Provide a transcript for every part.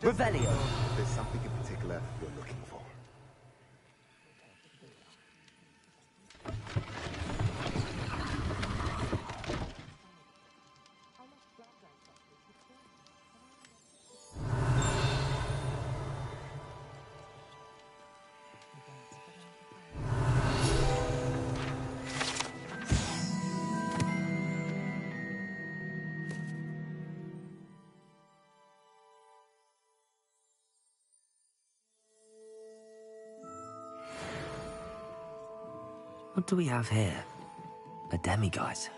Just let me Revelio. know if there's something in particular you're looking for. What do we have here? A demiguise.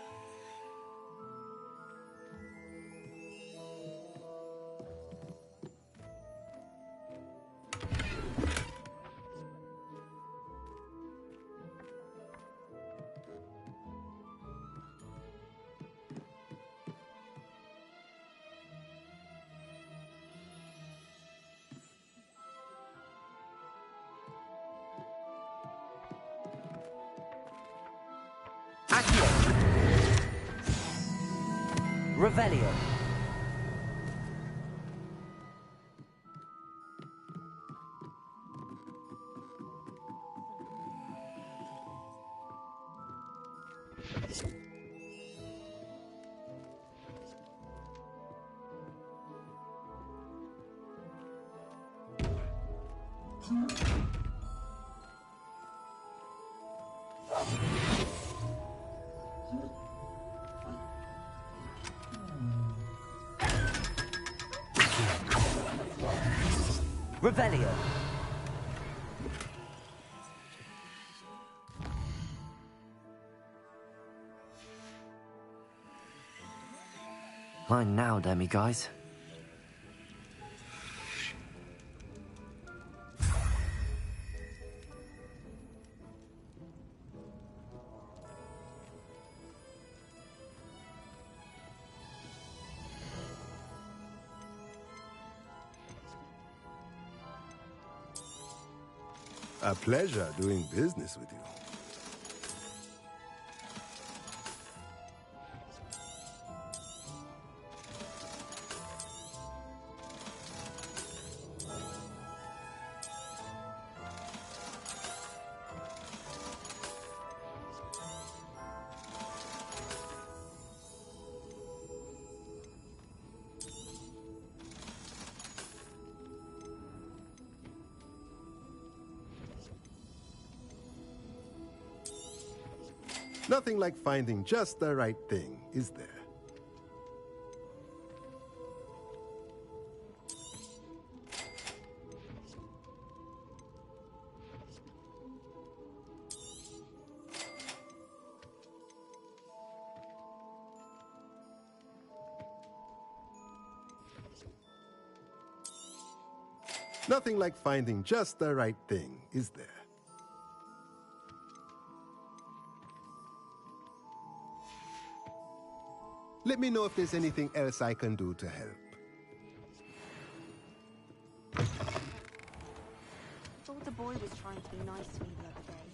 Revelio. Revelio. Mine now, demiguise. A pleasure doing business with you. Nothing like finding just the right thing, is there? Nothing like finding just the right thing, is there? Let me know if there's anything else I can do to help. Thought the boy was trying to be nice to me the other day.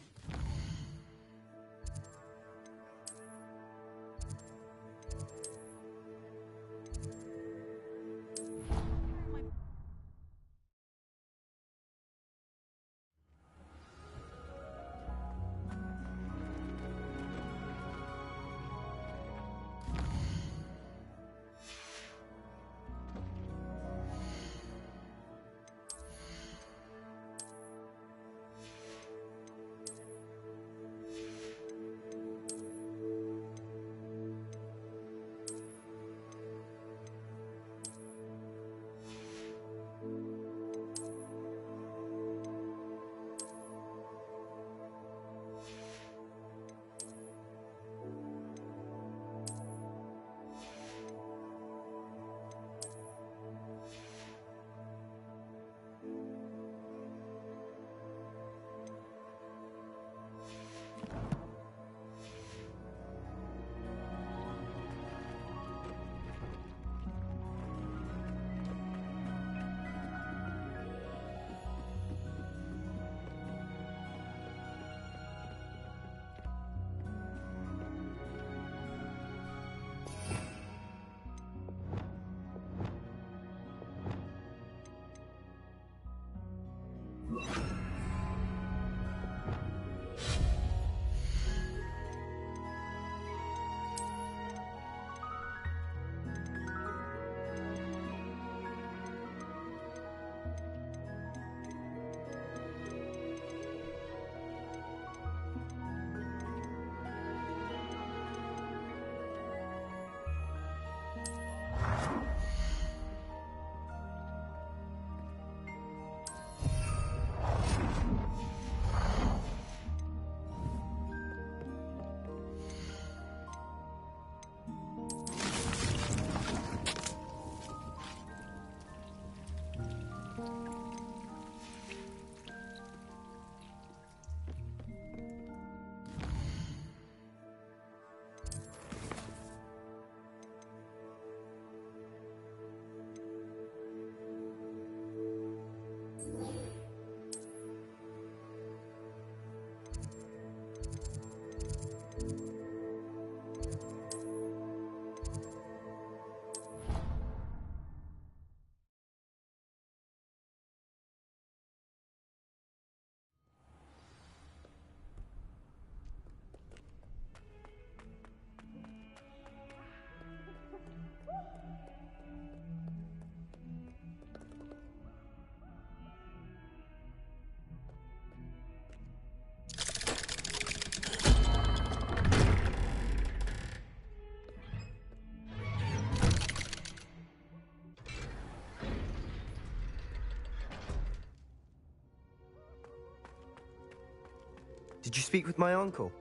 Did you speak with my uncle?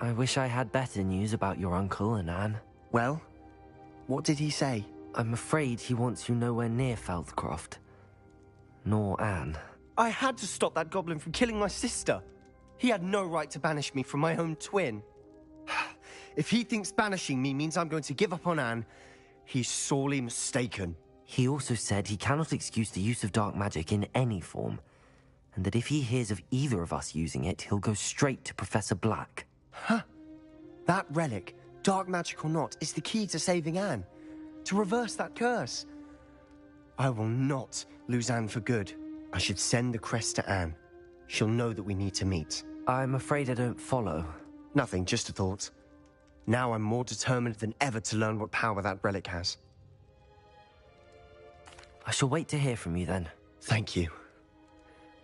I wish I had better news about your uncle and Anne. Well, what did he say? I'm afraid he wants you nowhere near Feldcroft. Nor Anne. I had to stop that goblin from killing my sister. He had no right to banish me from my own twin. If he thinks banishing me means I'm going to give up on Anne, he's sorely mistaken. He also said he cannot excuse the use of dark magic in any form, and that if he hears of either of us using it, he'll go straight to Professor Black. Huh. That relic, dark magic or not, is the key to saving Anne. To reverse that curse. I will not lose Anne for good. I should send the crest to Anne. She'll know that we need to meet. I'm afraid I don't follow. Nothing, just a thought. Now I'm more determined than ever to learn what power that relic has. I shall wait to hear from you then. Thank you.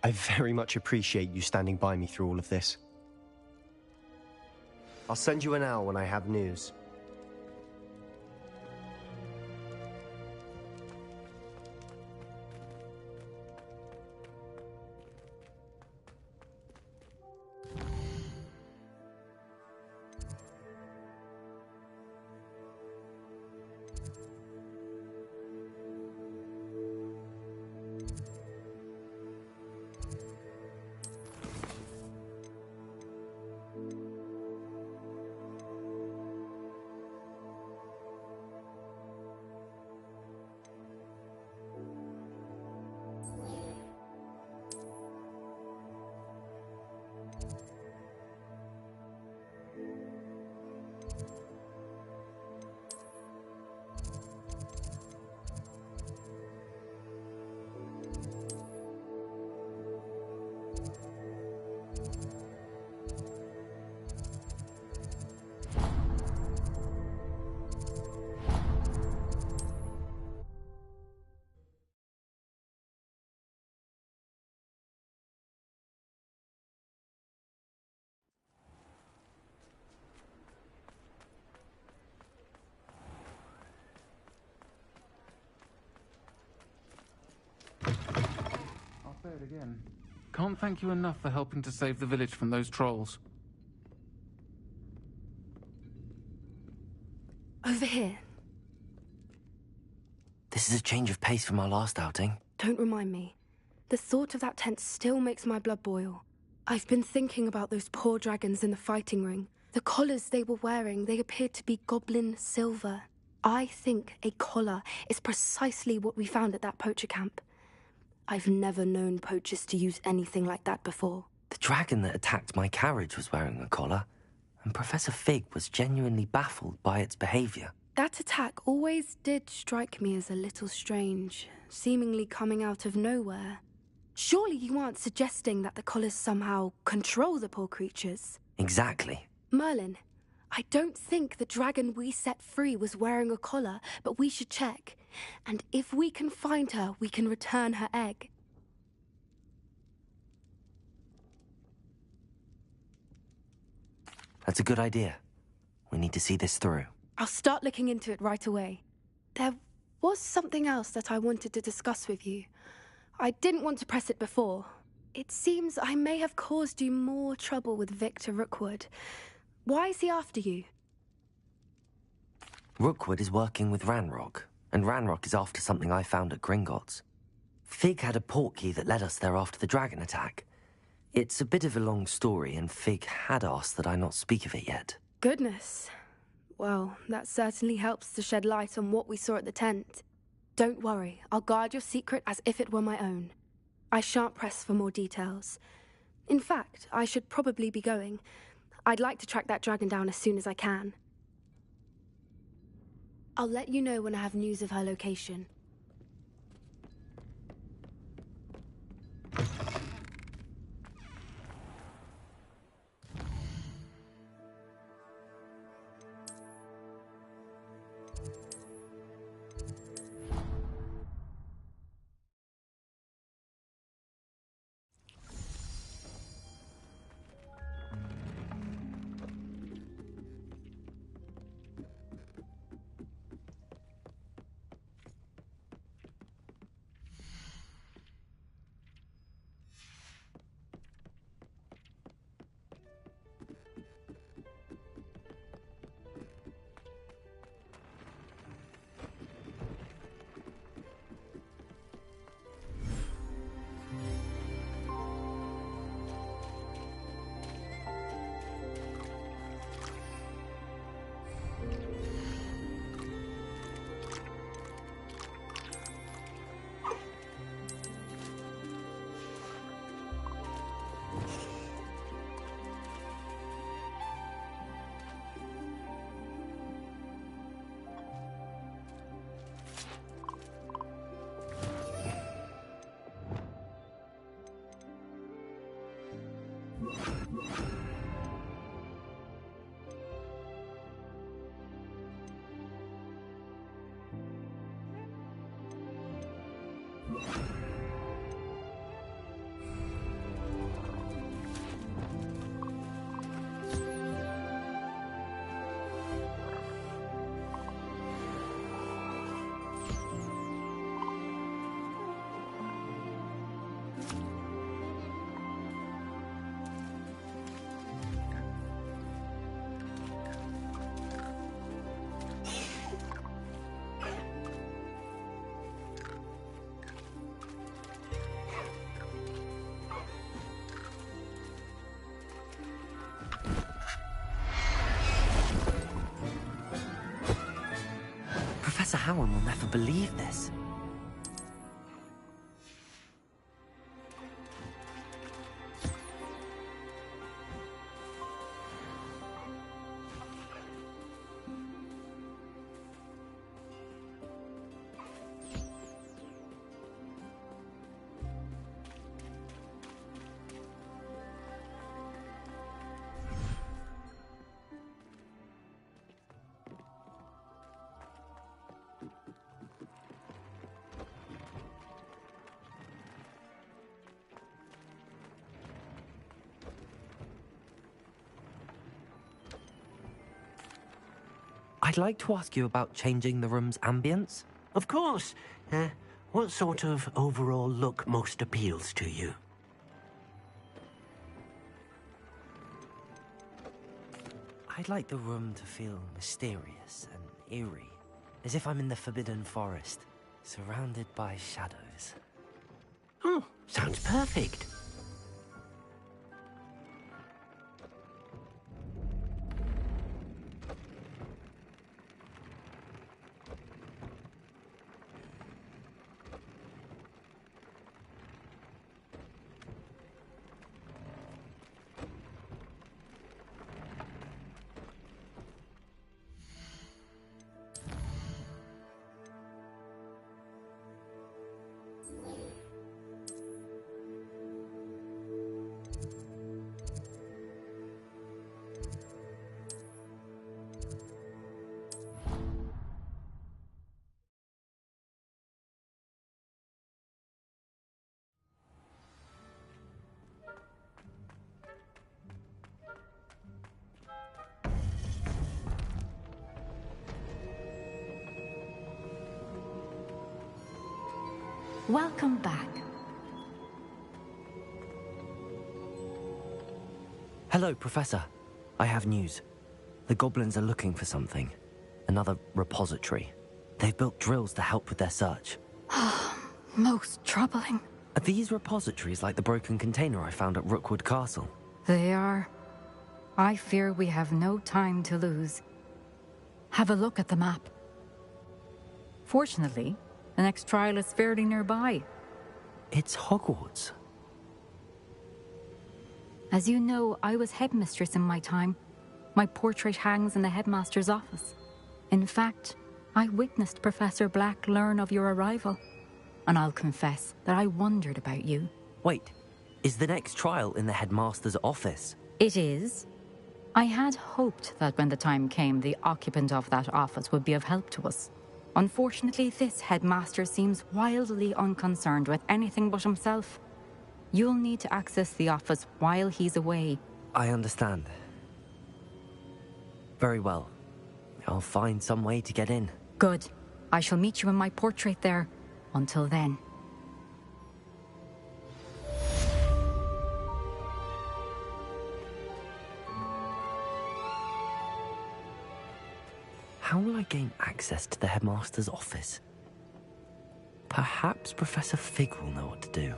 I very much appreciate you standing by me through all of this. I'll send you an owl when I have news. I'll say it again. Can't thank you enough for helping to save the village from those trolls. Over here. This is a change of pace from our last outing. Don't remind me. The thought of that tent still makes my blood boil. I've been thinking about those poor dragons in the fighting ring. The collars they were wearing, they appeared to be goblin silver. I think a collar is precisely what we found at that poacher camp. I've never known poachers to use anything like that before. The dragon that attacked my carriage was wearing a collar, and Professor Fig was genuinely baffled by its behavior. That attack always did strike me as a little strange, seemingly coming out of nowhere. Surely you aren't suggesting that the collars somehow control the poor creatures? Exactly. Merlin, I don't think the dragon we set free was wearing a collar, but we should check. And if we can find her, we can return her egg. That's a good idea. We need to see this through. I'll start looking into it right away. There was something else that I wanted to discuss with you. I didn't want to press it before. It seems I may have caused you more trouble with Victor Rookwood. Why is he after you? Rookwood is working with Ranrock, and Ranrock is after something I found at Gringotts. Fig had a portkey that led us there after the dragon attack. It's a bit of a long story, and Fig had asked that I not speak of it yet. Goodness. Well, that certainly helps to shed light on what we saw at the tent. Don't worry, I'll guard your secret as if it were my own. I shan't press for more details. In fact, I should probably be going. I'd like to track that dragon down as soon as I can. I'll let you know when I have news of her location. Cowan will never believe this. I'd like to ask you about changing the room's ambience. Of course. What sort of overall look most appeals to you? I'd like the room to feel mysterious and eerie, as if I'm in the Forbidden Forest, surrounded by shadows. Oh, sounds perfect. Welcome back. Hello, Professor. I have news. The goblins are looking for something. Another repository. They've built drills to help with their search. Most troubling. Are these repositories like the broken container I found at Rookwood Castle? They are. I fear we have no time to lose. Have a look at the map. Fortunately, the next trial is fairly nearby. It's Hogwarts. As you know, I was headmistress in my time. My portrait hangs in the headmaster's office. In fact, I witnessed Professor Black learn of your arrival. And I'll confess that I wondered about you. Wait, is the next trial in the headmaster's office? It is. I had hoped that when the time came, the occupant of that office would be of help to us. Unfortunately, this headmaster seems wildly unconcerned with anything but himself. You'll need to access the office while he's away. I understand. Very well. I'll find some way to get in. Good. I shall meet you in my portrait there. Until then. How will I gain access to the headmaster's office? Perhaps Professor Fig will know what to do.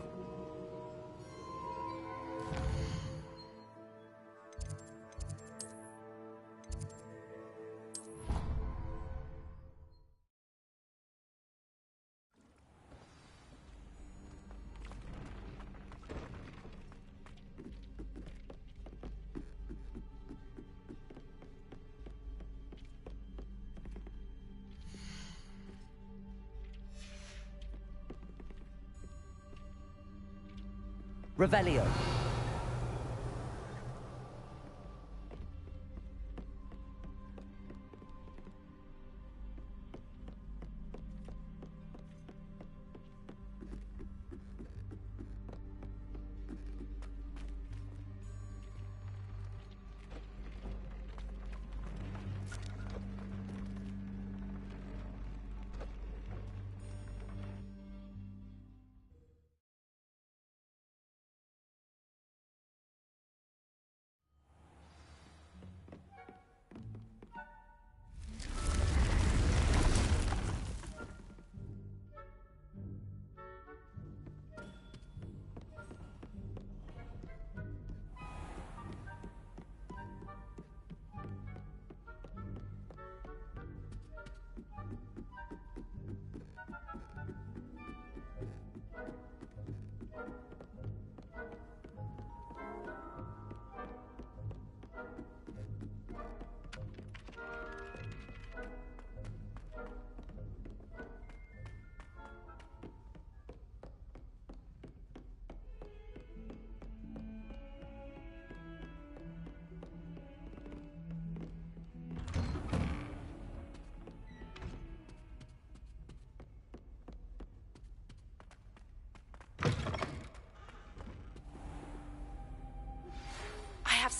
Revelio.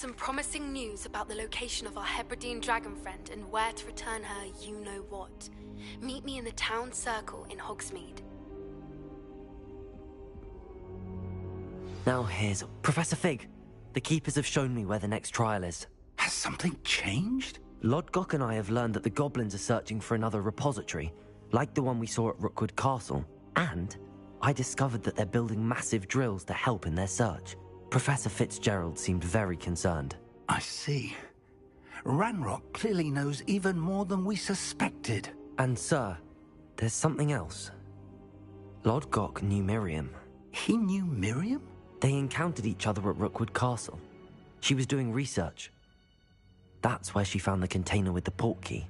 some promising news about the location of our Hebridean dragon friend and where to return her you-know-what. Meet me in the town circle in Hogsmeade. Now here's Professor Fig. The Keepers have shown me where the next trial is. Has something changed? Lodgok and I have learned that the goblins are searching for another repository, like the one we saw at Rookwood Castle. And I discovered that they're building massive drills to help in their search. Professor Fitzgerald seemed very concerned. I see. Ranrock clearly knows even more than we suspected. And sir, there's something else. Lodgok knew Miriam. He knew Miriam? They encountered each other at Rookwood Castle. She was doing research. That's where she found the container with the portkey.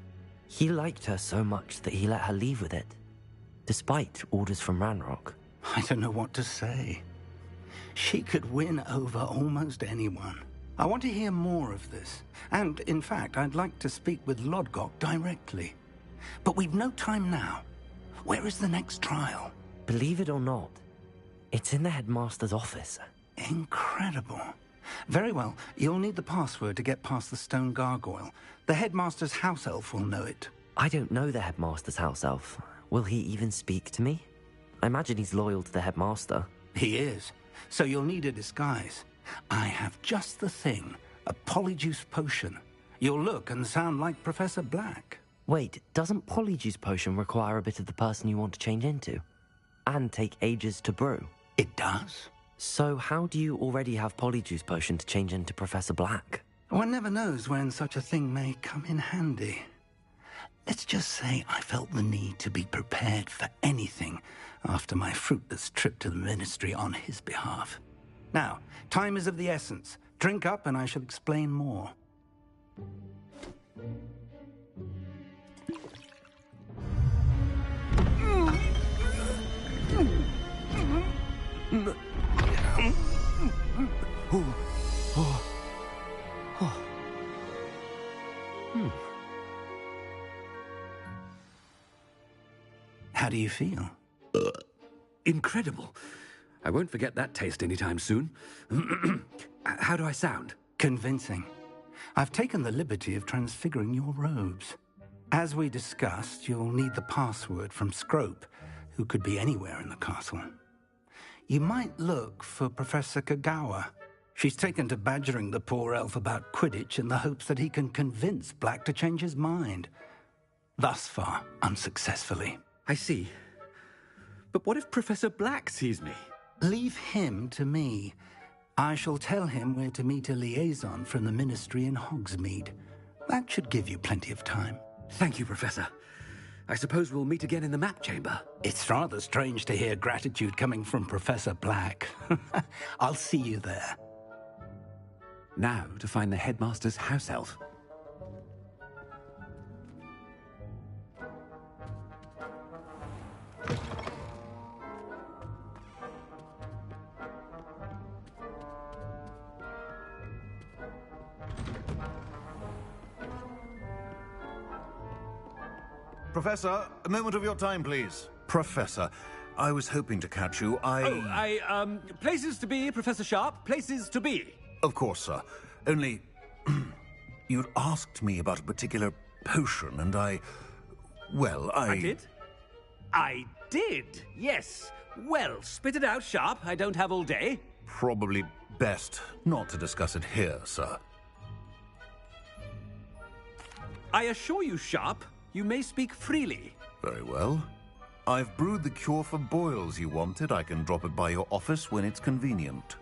He liked her so much that he let her leave with it, despite orders from Ranrock. I don't know what to say. She could win over almost anyone. I want to hear more of this. And, in fact, I'd like to speak with Lodgok directly. But we've no time now. Where is the next trial? Believe it or not, it's in the headmaster's office. Incredible. Very well. You'll need the password to get past the stone gargoyle. The headmaster's house elf will know it. I don't know the headmaster's house elf. Will he even speak to me? I imagine he's loyal to the headmaster. He is. So you'll need a disguise. I have just the thing. A polyjuice potion. You'll look and sound like Professor Black. Wait, doesn't Polyjuice Potion require a bit of the person you want to change into? And take ages to brew? It does. So how do you already have Polyjuice Potion to change into Professor Black? One never knows when such a thing may come in handy. Let's just say I felt the need to be prepared for anything after my fruitless trip to the Ministry on his behalf. Now, time is of the essence. Drink up and I shall explain more. How do you feel? Incredible. I won't forget that taste anytime soon. How do I sound? Convincing. I've taken the liberty of transfiguring your robes. As we discussed, you'll need the password from Scrope, who could be anywhere in the castle. You might look for Professor Kagawa. She's taken to badgering the poor elf about Quidditch in the hopes that he can convince Black to change his mind. Thus far, unsuccessfully. I see. But what if Professor Black sees me? Leave him to me. I shall tell him where to meet a liaison from the Ministry in Hogsmeade. That should give you plenty of time. Thank you, Professor. I suppose we'll meet again in the map chamber. It's rather strange to hear gratitude coming from Professor Black. I'll see you there. Now to find the headmaster's house elf. Professor, a moment of your time, please. Professor, I was hoping to catch you. Places to be, Professor Sharp. Places to be. Of course, sir. Only, you'd asked me about a particular potion, and I did? I did, yes. Well, spit it out, Sharp. I don't have all day. Probably best not to discuss it here, sir. I assure you, Sharp, you may speak freely. Very well. I've brewed the cure for boils you wanted. I can drop it by your office when it's convenient.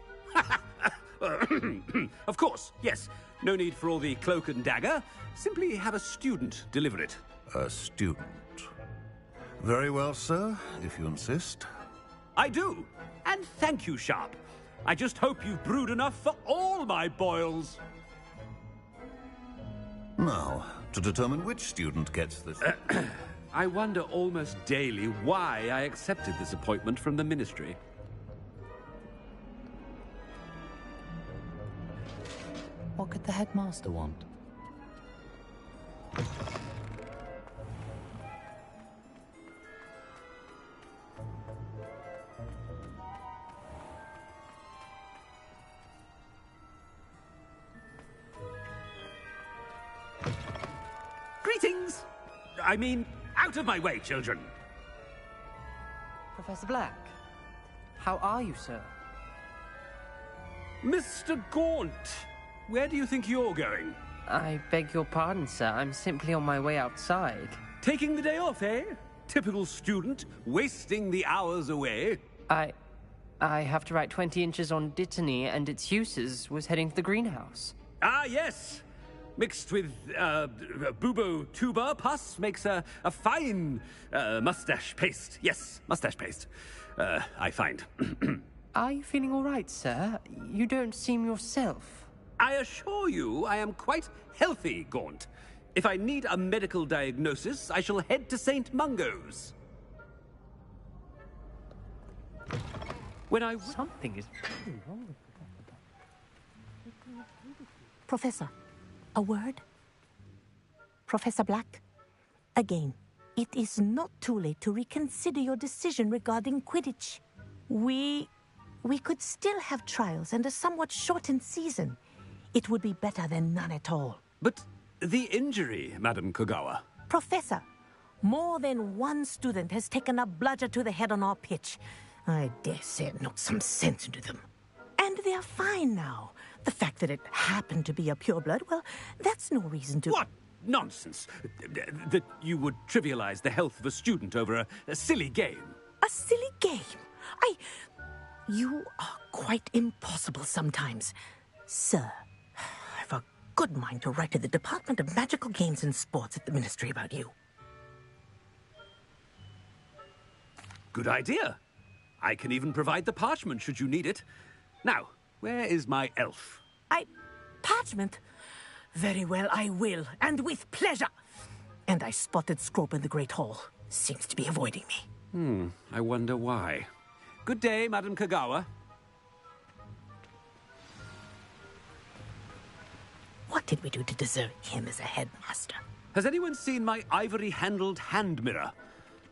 Of course, yes. No need for all the cloak and dagger. Simply have a student deliver it. A student. Very well, sir, if you insist. I do. And thank you, Sharp. I just hope you've brewed enough for all my boils. Now, to determine which student gets this... I wonder almost daily why I accepted this appointment from the Ministry. What could the headmaster want? Greetings! I mean, out of my way, children! Professor Black, how are you, sir? Mr. Gaunt, where do you think you're going? I beg your pardon, sir. I'm simply on my way outside. Taking the day off, eh? Typical student, wasting the hours away. I have to write 20 inches on Dittany and its uses. Was heading to the greenhouse. Ah, yes! Mixed with, bubo tuber pus makes a fine, mustache paste. Yes, mustache paste. I find. Are you feeling all right, sir? You don't seem yourself. I assure you I am quite healthy, Gaunt. If I need a medical diagnosis, I shall head to St. Mungo's. When I... Something is wrong with Professor, a word? Professor Black, again, it is not too late to reconsider your decision regarding Quidditch. We could still have trials and a somewhat shortened season. It would be better than none at all. But the injury, Madam Kogawa. Professor, more than one student has taken a bludger to the head on our pitch. I dare say it knocked some sense into them. And they are fine now. The fact that it happened to be a pureblood, well, that's no reason to... What nonsense! That you would trivialize the health of a student over a silly game. A silly game? You are quite impossible sometimes. Sir, I've a good mind to write to the Department of Magical Games and Sports at the Ministry about you. Good idea. I can even provide the parchment should you need it. Now, where is my elf? Parchment? Very well, I will, and with pleasure. And I spotted Scrope in the Great Hall. Seems to be avoiding me. I wonder why. Good day, Madam Kogawa. What did we do to deserve him as a headmaster? Has anyone seen my ivory-handled hand mirror?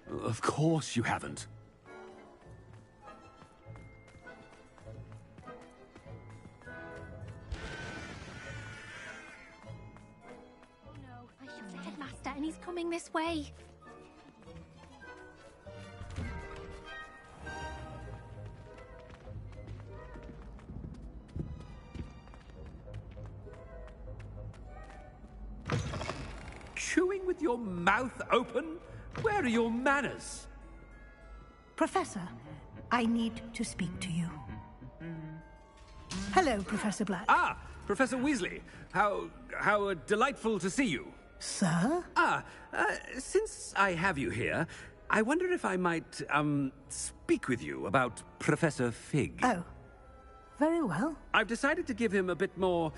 Of course you haven't. Headmaster, and he's coming this way. Chewing with your mouth open? Where are your manners? Professor, I need to speak to you. Hello, Professor Black. Ah, Professor Weasley. How delightful to see you. Sir? Since I have you here, I wonder if I might, speak with you about Professor Fig. Oh, very well. I've decided to give him a bit more,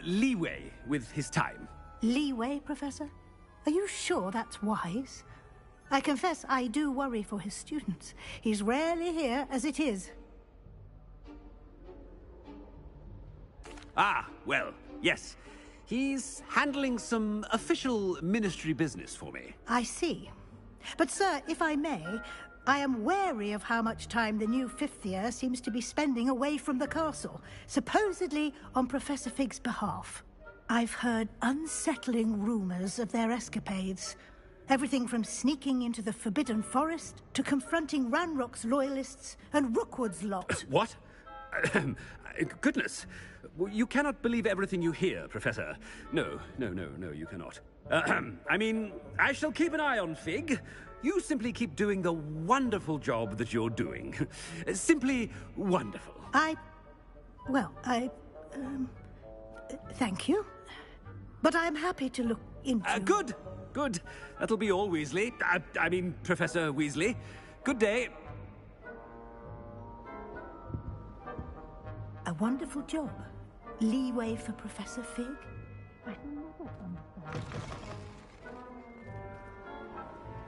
leeway with his time. Leeway, Professor? Are you sure that's wise? I confess I do worry for his students. He's rarely here as it is. Ah, well, yes. He's handling some official ministry business for me. I see. But, sir, if I may, I am wary of how much time the new fifth year seems to be spending away from the castle, supposedly on Professor Fig's behalf. I've heard unsettling rumors of their escapades. Everything from sneaking into the Forbidden Forest to confronting Ranrock's loyalists and Rookwood's lot. What? Goodness. You cannot believe everything you hear, Professor. No, you cannot. I mean, I shall keep an eye on Fig. You simply keep doing the wonderful job that you're doing. Simply wonderful. Thank you. But I'm happy to look into... Good. That'll be all, Weasley. I mean, Professor Weasley. Good day. A wonderful job. Leeway for Professor Fig?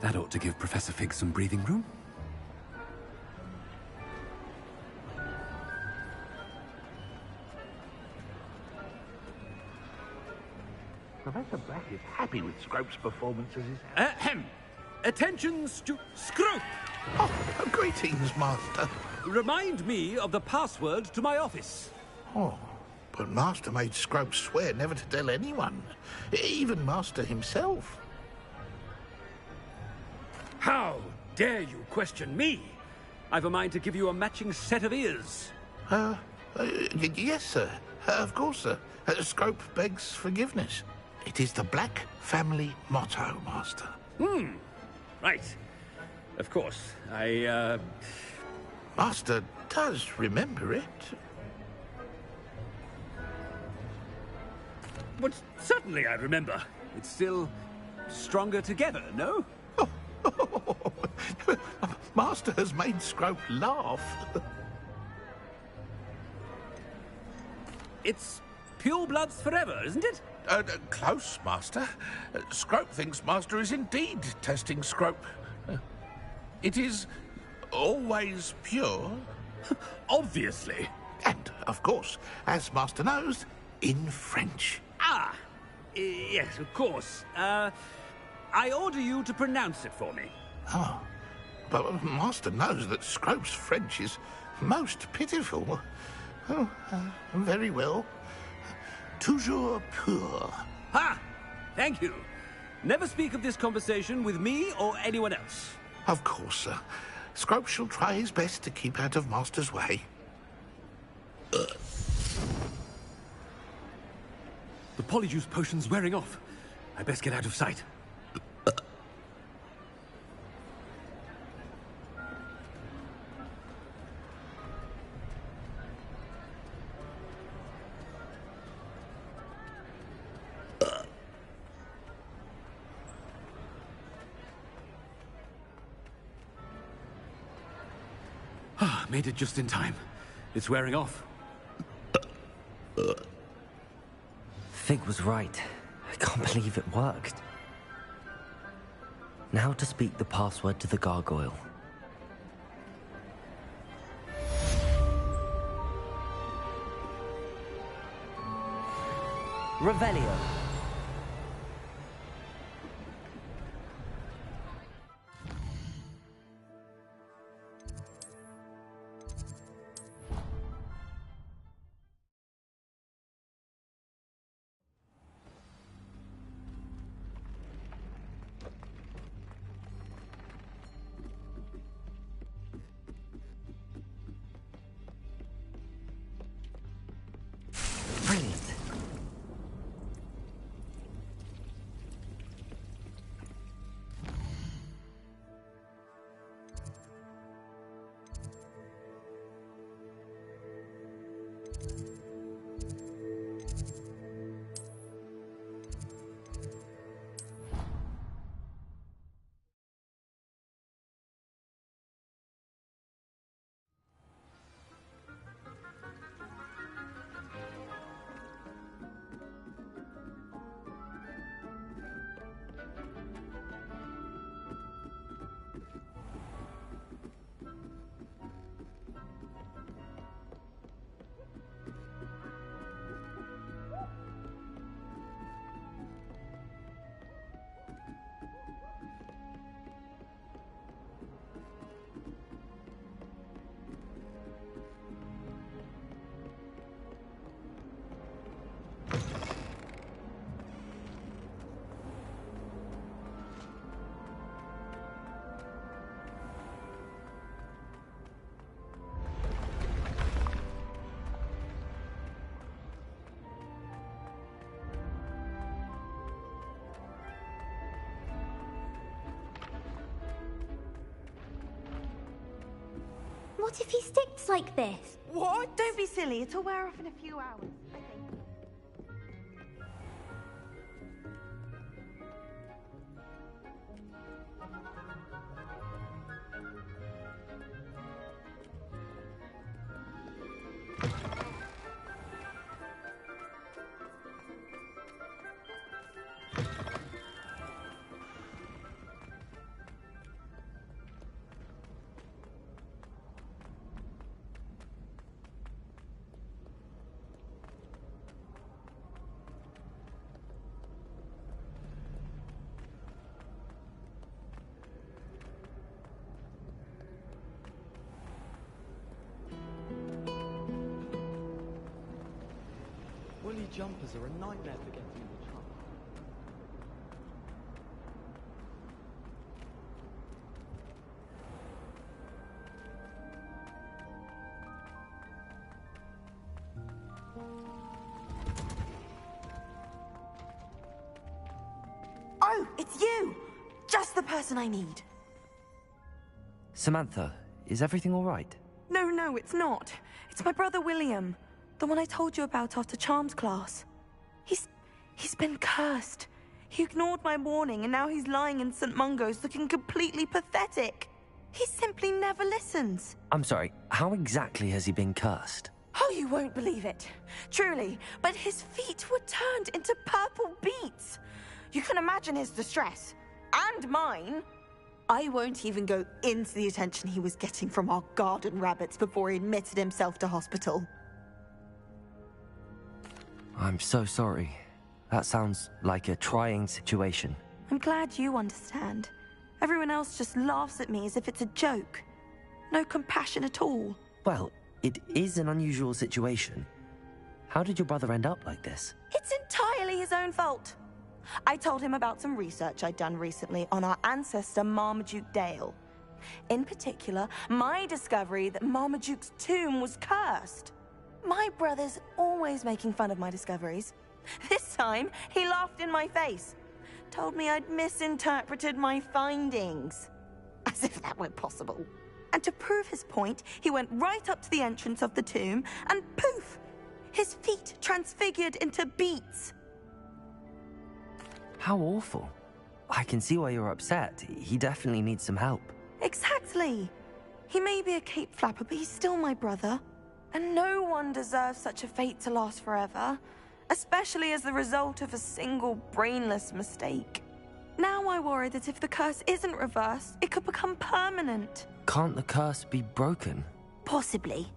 That ought to give Professor Fig some breathing room. Professor Black is happy with Scrope's performance as his... Ahem! Attention, Scrope! Oh, greetings, Master. Remind me of the password to my office. Oh, but Master made Scrope swear never to tell anyone, even Master himself. How dare you question me? I've a mind to give you a matching set of ears. Yes, sir. Of course, sir. Scrope begs forgiveness. It is the Black family motto, Master. Right. Of course. Master does remember it. But certainly I remember. It's still stronger together, no? Master has made Scrope laugh. It's pure bloods forever, isn't it? Close, Master. Scrope thinks Master is indeed testing Scrope. It is always pure. Obviously. And, of course, as Master knows, in French. Ah! Yes, of course. I order you to pronounce it for me. Oh. But Master knows that Scrope's French is most pitiful. Oh, very well. Toujours pur. Ha! Thank you. Never speak of this conversation with me or anyone else. Of course, sir. Scrope shall try his best to keep out of Master's way. The polyjuice potion's wearing off. I best get out of sight. Made it just in time. It's wearing off. Fig was right. I can't believe it worked. Now to speak the password to the gargoyle. Revelio. What if he sticks like this? What? Don't be silly. It'll wear off in a few hours. Woolly jumpers are a nightmare for getting in the trunk. It's you! Just the person I need. Samantha, is everything all right? No, it's not. It's my brother William. The one I told you about after Charms class. He's been cursed. He ignored my warning and now he's lying in St. Mungo's looking completely pathetic. He simply never listens. I'm sorry, how exactly has he been cursed? Oh, you won't believe it. Truly, but his feet were turned into purple beets. You can imagine his distress. And mine. I won't even go into the attention he was getting from our garden rabbits before he admitted himself to hospital. I'm so sorry. That sounds like a trying situation. I'm glad you understand. Everyone else just laughs at me as if it's a joke. No compassion at all. Well, it is an unusual situation. How did your brother end up like this? It's entirely his own fault. I told him about some research I'd done recently on our ancestor Marmaduke Dale. In particular, my discovery that Marmaduke's tomb was cursed. My brother's always making fun of my discoveries. This time, he laughed in my face. Told me I'd misinterpreted my findings. As if that were possible. And to prove his point, he went right up to the entrance of the tomb and poof! His feet transfigured into beets. How awful. I can see why you're upset. He definitely needs some help. Exactly. He may be a cape flapper, but he's still my brother. And no one deserves such a fate to last forever, especially as the result of a single brainless mistake. Now I worry that if the curse isn't reversed, it could become permanent. Can't the curse be broken? Possibly.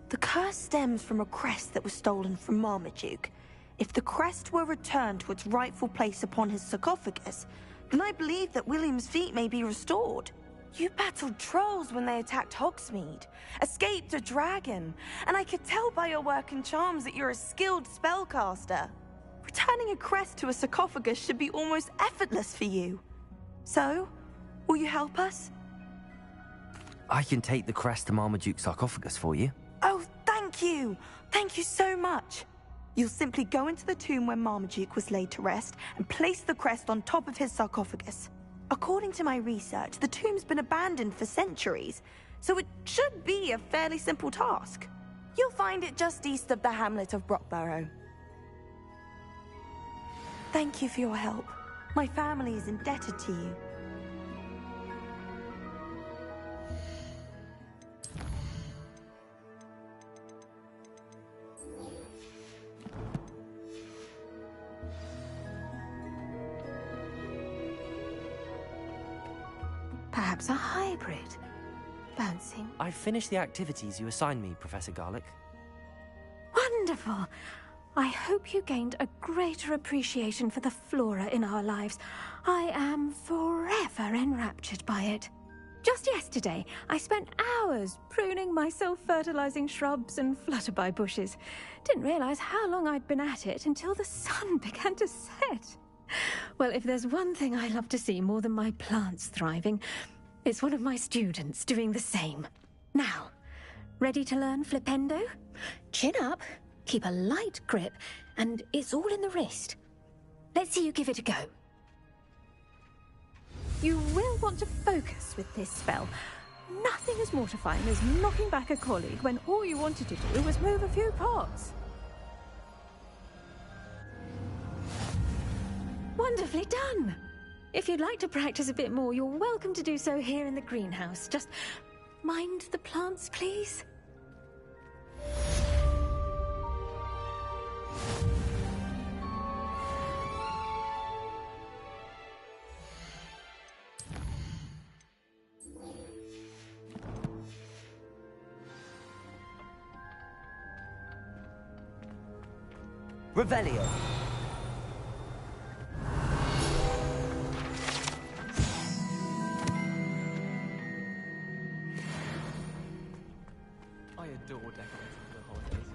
The curse stems from a crest that was stolen from Marmaduke. If the crest were returned to its rightful place upon his sarcophagus, then I believe that William's feet may be restored. You battled trolls when they attacked Hogsmeade, escaped a dragon, and I could tell by your work and charms that you're a skilled spellcaster. Returning a crest to a sarcophagus should be almost effortless for you. So, will you help us? I can take the crest to Marmaduke's sarcophagus for you. Oh, thank you! Thank you so much! You'll simply go into the tomb where Marmaduke was laid to rest and place the crest on top of his sarcophagus. According to my research, the tomb's been abandoned for centuries, so it should be a fairly simple task. You'll find it just east of the hamlet of Brockborough. Thank you for your help. My family is indebted to you. Perhaps a hybrid. Bouncing. I've finished the activities you assigned me, Professor Garlick. Wonderful. I hope you gained a greater appreciation for the flora in our lives. I am forever enraptured by it. Just yesterday, I spent hours pruning my self-fertilizing shrubs and flutterby bushes. Didn't realize how long I'd been at it until the sun began to set. Well, if there's one thing I love to see more than my plants thriving, it's one of my students doing the same. Now, ready to learn Flipendo? Chin up, keep a light grip, and it's all in the wrist. Let's see you give it a go. You will want to focus with this spell. Nothing as mortifying as knocking back a colleague when all you wanted to do was move a few pots. Wonderfully done! If you'd like to practice a bit more, you're welcome to do so here in the greenhouse. Just mind the plants, please. Revelio. I adore decorating for the holidays.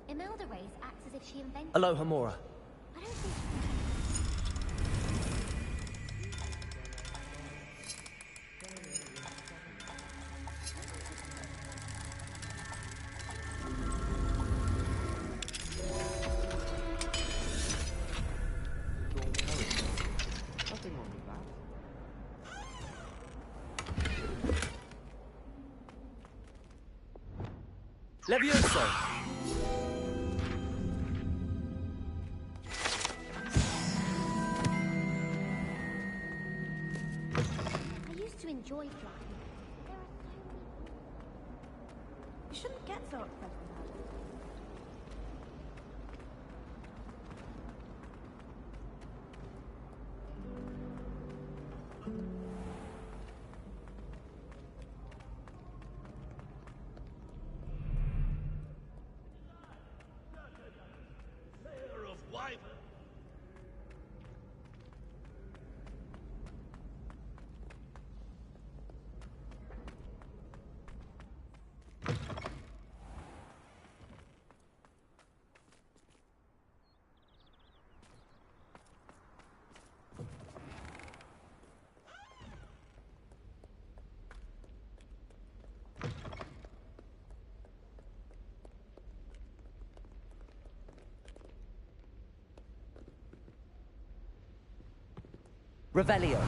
Imelda Race acts as if she invented... Aloha, Mora. I don't think... Levioso! I used to enjoy flying. There are so many... You shouldn't get so upset about it. Layer of wyvern. Revelio.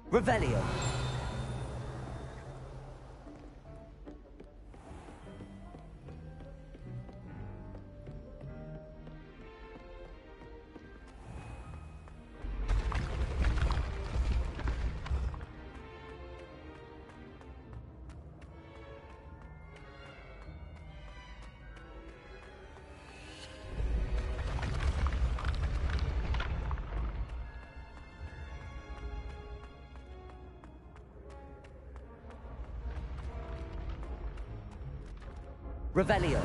Revelio. Revelio.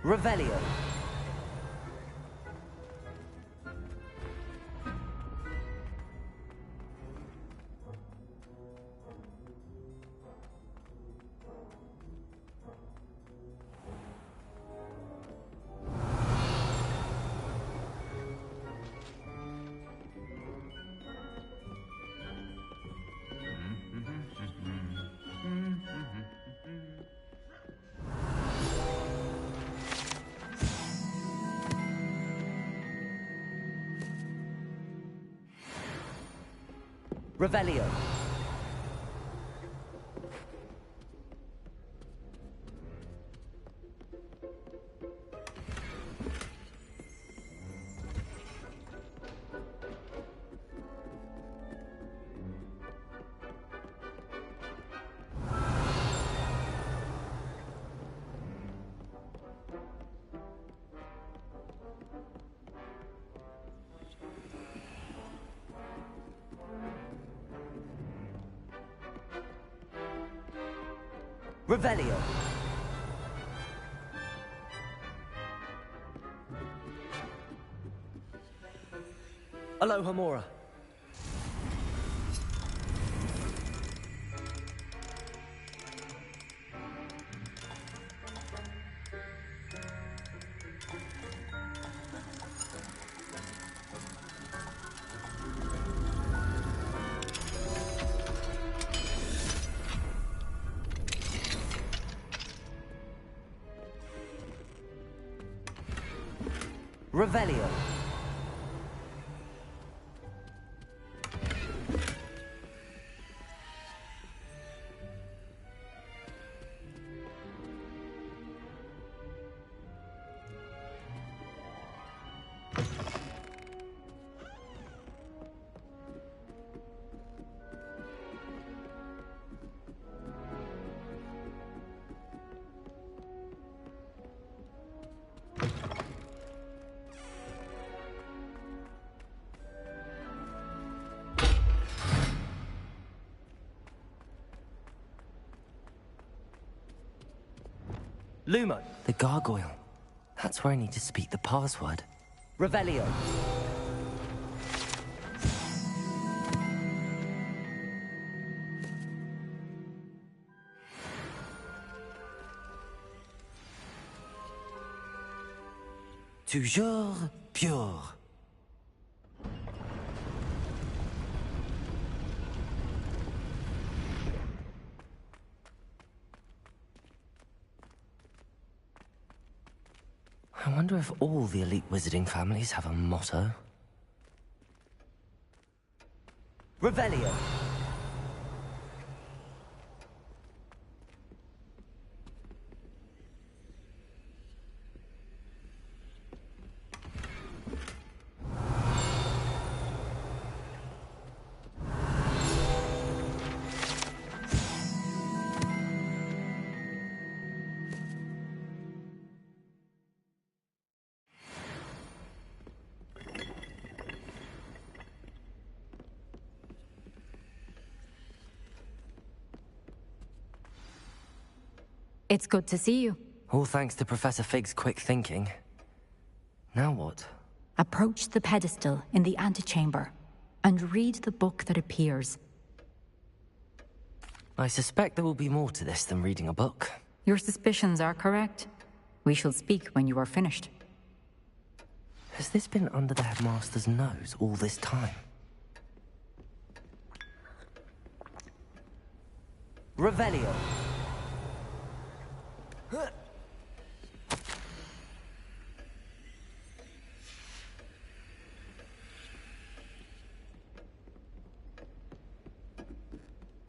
Revelio. Revelio. Revelio. Aloha Mora. Revelio. Lumo. The gargoyle. That's where I need to speak the password. Revelio. Toujours pure. I wonder if all the elite wizarding families have a motto. Revelio. It's good to see you. All thanks to Professor Fig's quick thinking. Now what? Approach the pedestal in the antechamber and read the book that appears. I suspect there will be more to this than reading a book. Your suspicions are correct. We shall speak when you are finished. Has this been under the headmaster's nose all this time? Revelio.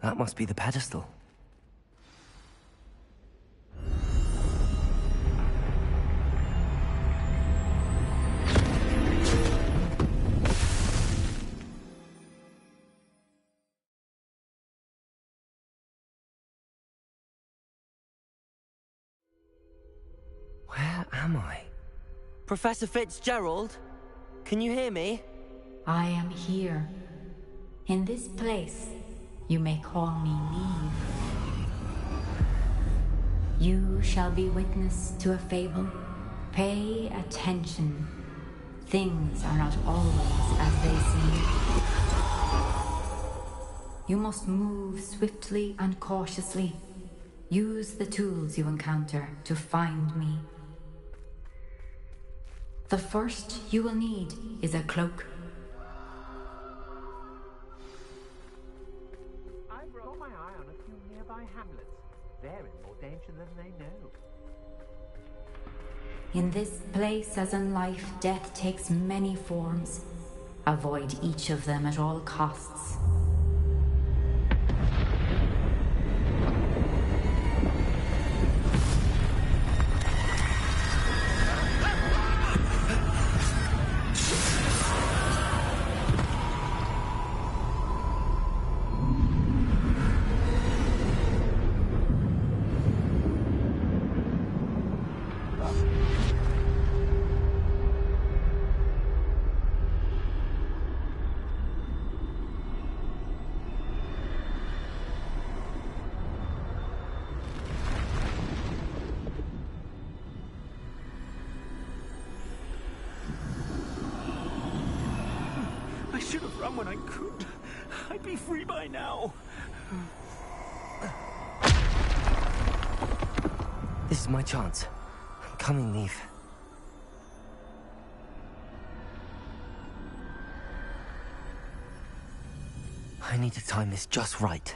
That must be the pedestal. Where am I? Professor Fitzgerald? Can you hear me? I am here. In this place, you may call me Neve. You shall be witness to a fable Pay attention. Things are not always as they seem. You must move swiftly and cautiously. Use the tools you encounter to find me. The first you will need is a cloak. I've got my eye on a few nearby hamlets. They're in more danger than they know. In this place, as in life, death takes many forms. Avoid each of them at all costs. I should have run when I could. I'd be free by now. This is my chance. I'm coming, Neve. I need to time this just right.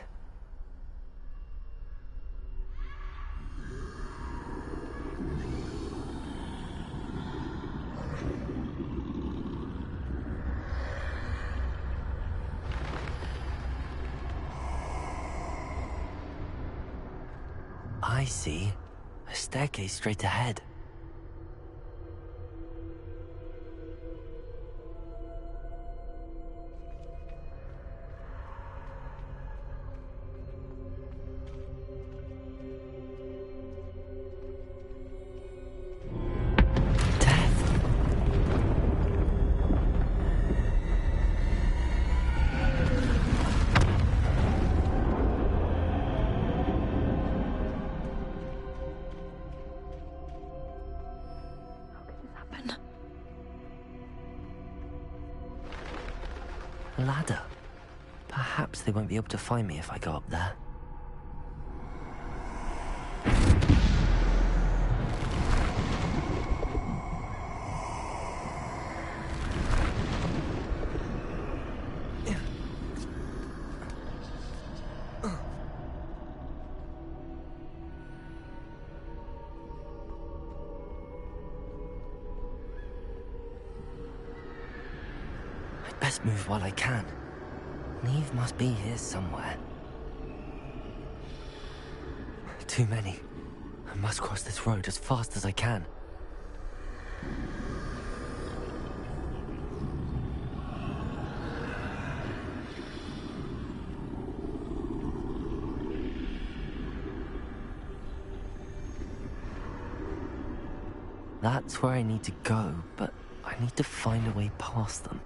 I see. A staircase straight ahead. Ladder. Perhaps they won't be able to find me if I go up there. Best move while I can. Neve must be here somewhere. Too many. I must cross this road as fast as I can. That's where I need to go, but I need to find a way past them.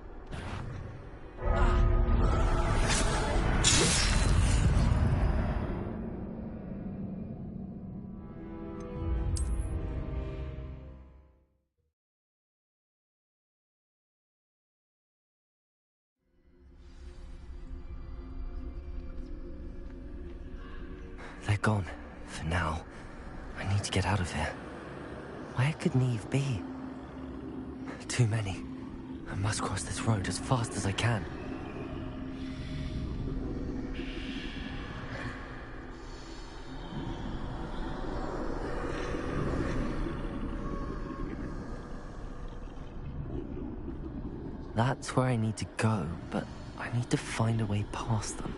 They're gone, for now. I need to get out of here. Where could Neve be? Too many. I must cross this road as fast as I can. That's where I need to go, but I need to find a way past them.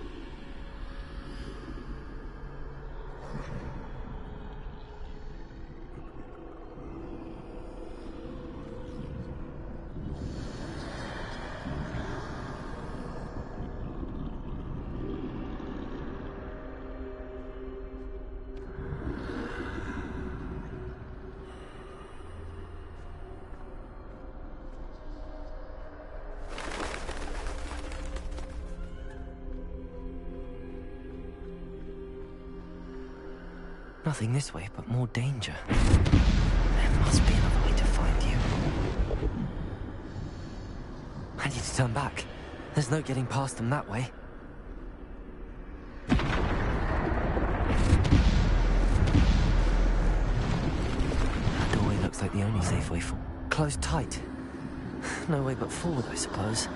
Nothing this way, but more danger. There must be another way to find turn back. There's no getting past them that way. That doorway looks like the only safe way forward. Closed tight. No way but forward, I suppose.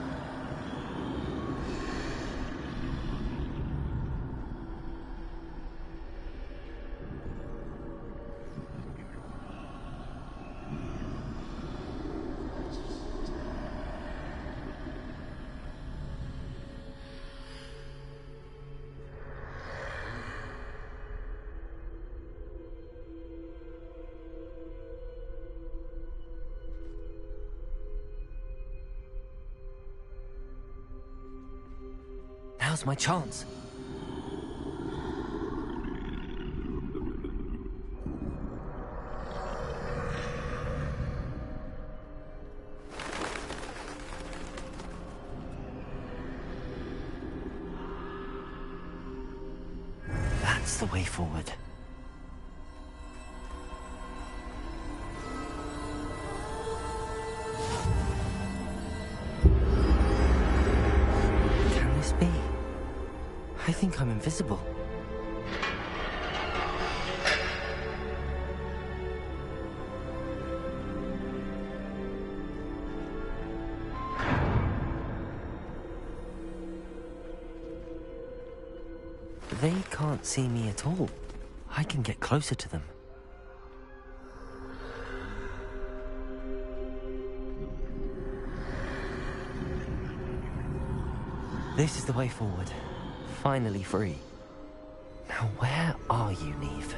Now's my chance. That's the way forward. Can this be? I think I'm invisible. They can't see me at all. I can get closer to them. This is the way forward. Finally free. Now where are you, Neve?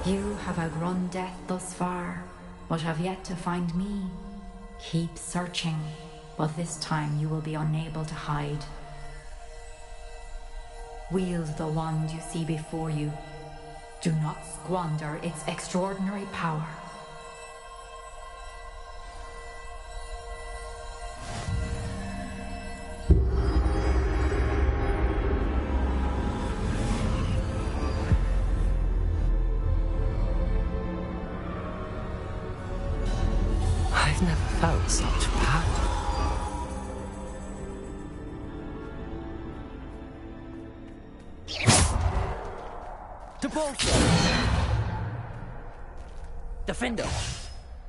You have outrun death thus far, but have yet to find me. Keep searching, but this time you will be unable to hide. Wield the wand you see before you. Do not squander its extraordinary power. I've never felt such power. Defender!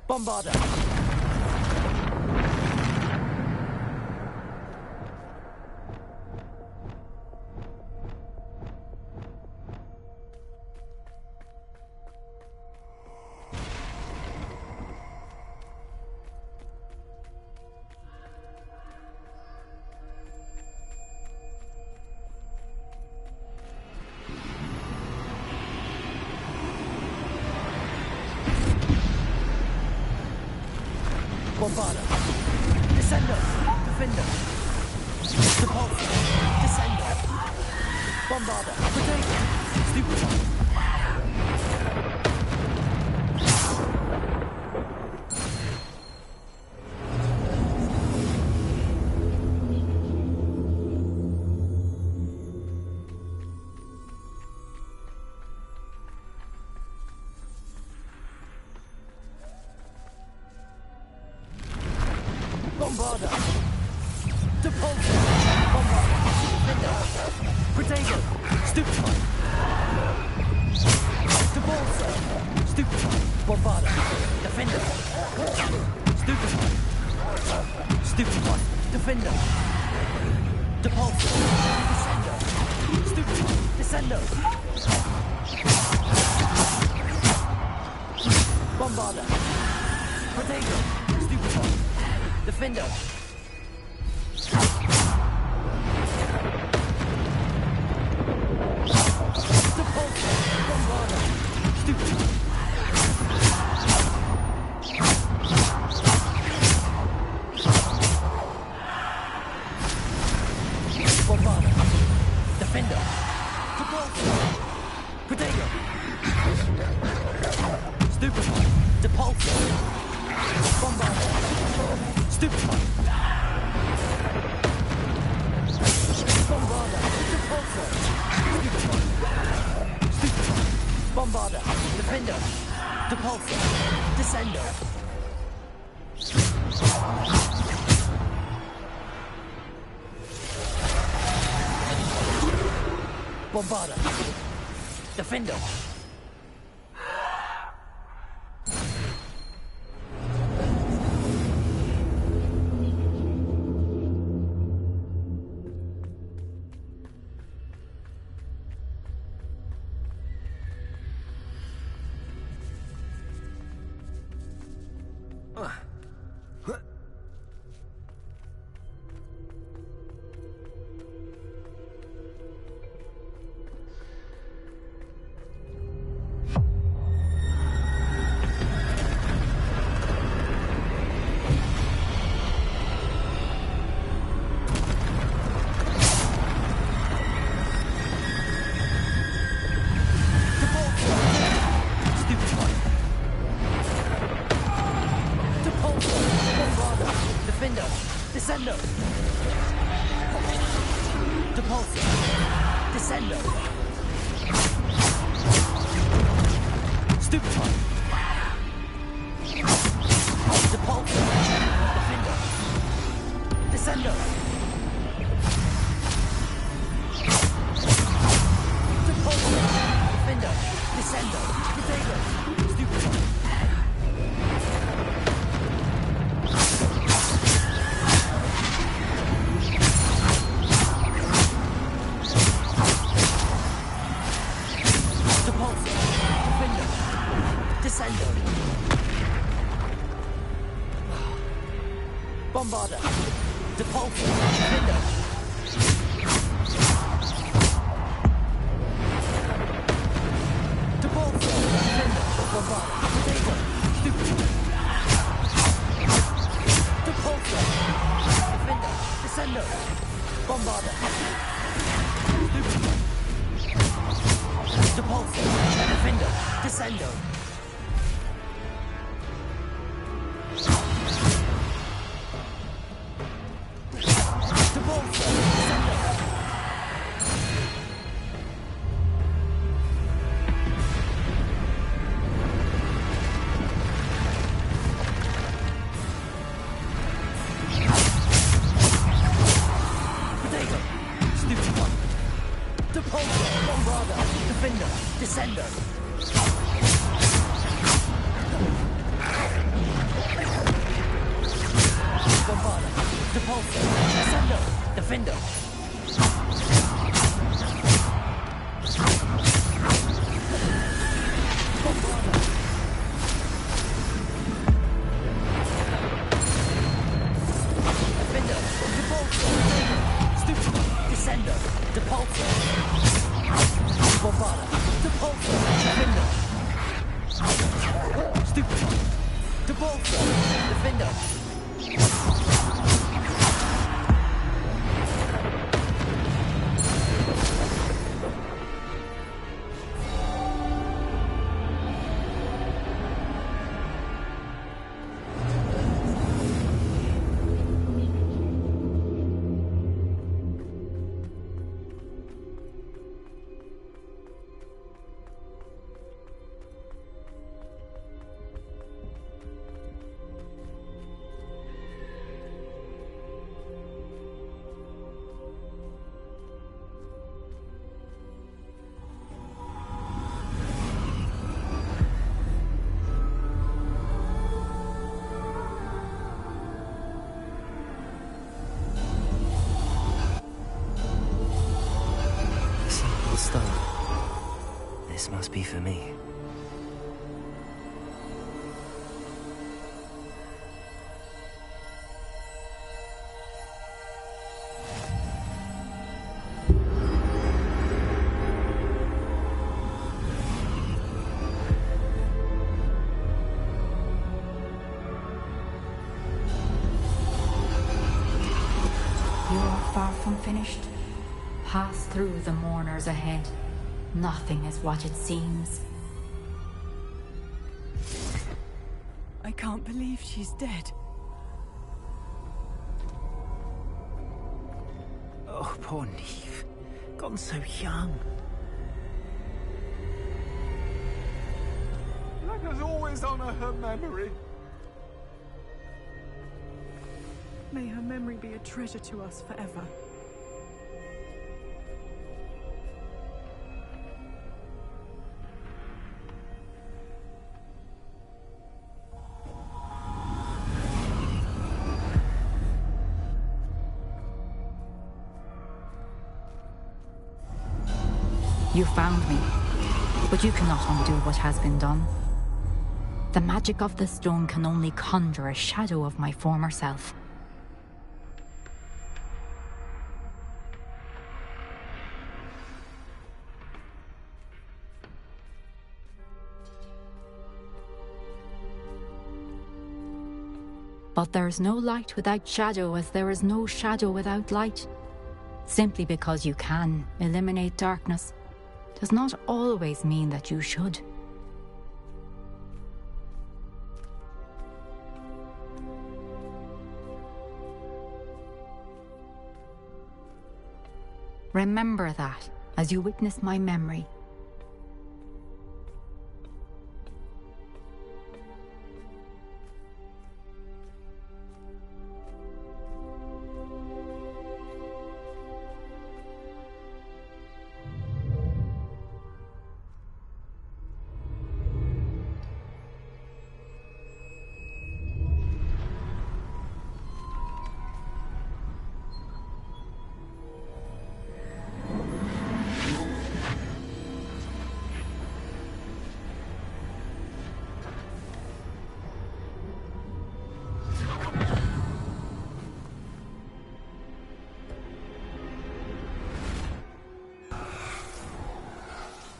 Bombarder! Bombarder! Descender! Defender! Repulsor! Descender! Bombarder! Potato! Stupid! Bombarder! Depulsor! Bombarder! Defender! Potato! Stupid! Depulsor! Stupid! Bombarder! Defender! Stupid! Stupid! Defender! Depulsor! Descender! Stupid! Descender! Bombarder! Potato! Stupid! Defender! Depulsor! Bombarder! Stupid! Bombarder! Defender! Depulsor! Potato! Stupid! Depulsor! Bombarder! Stupid! Defender! Depulsor! Descendo! Bombarda! Defender! Descendo! Depulsor! Descendo! Stupefy! Depulsor! Defender! Descendo! Depulsor! Defender! Descendo! Potato! Stupefy! Descendo! Bombarda! Depulsor! Defender! Depulsor! Defender! Bombarda! Potato! Stupid! Depulsor! Defender! Descendo! Bombarda! Stupid! Depulsor! Defender! Descendo! This must be for me. You're far from finished. Pass through the mourners ahead. Nothing is what it seems. I can't believe she's dead. Oh, poor Neve. Gone so young. Let us always honor her memory. May her memory be a treasure to us forever. You found me, but you cannot undo what has been done. The magic of the stone can only conjure a shadow of my former self. But there is no light without shadow, as there is no shadow without light. Simply because you can eliminate darkness does not always mean that you should. Remember that as you witness my memory.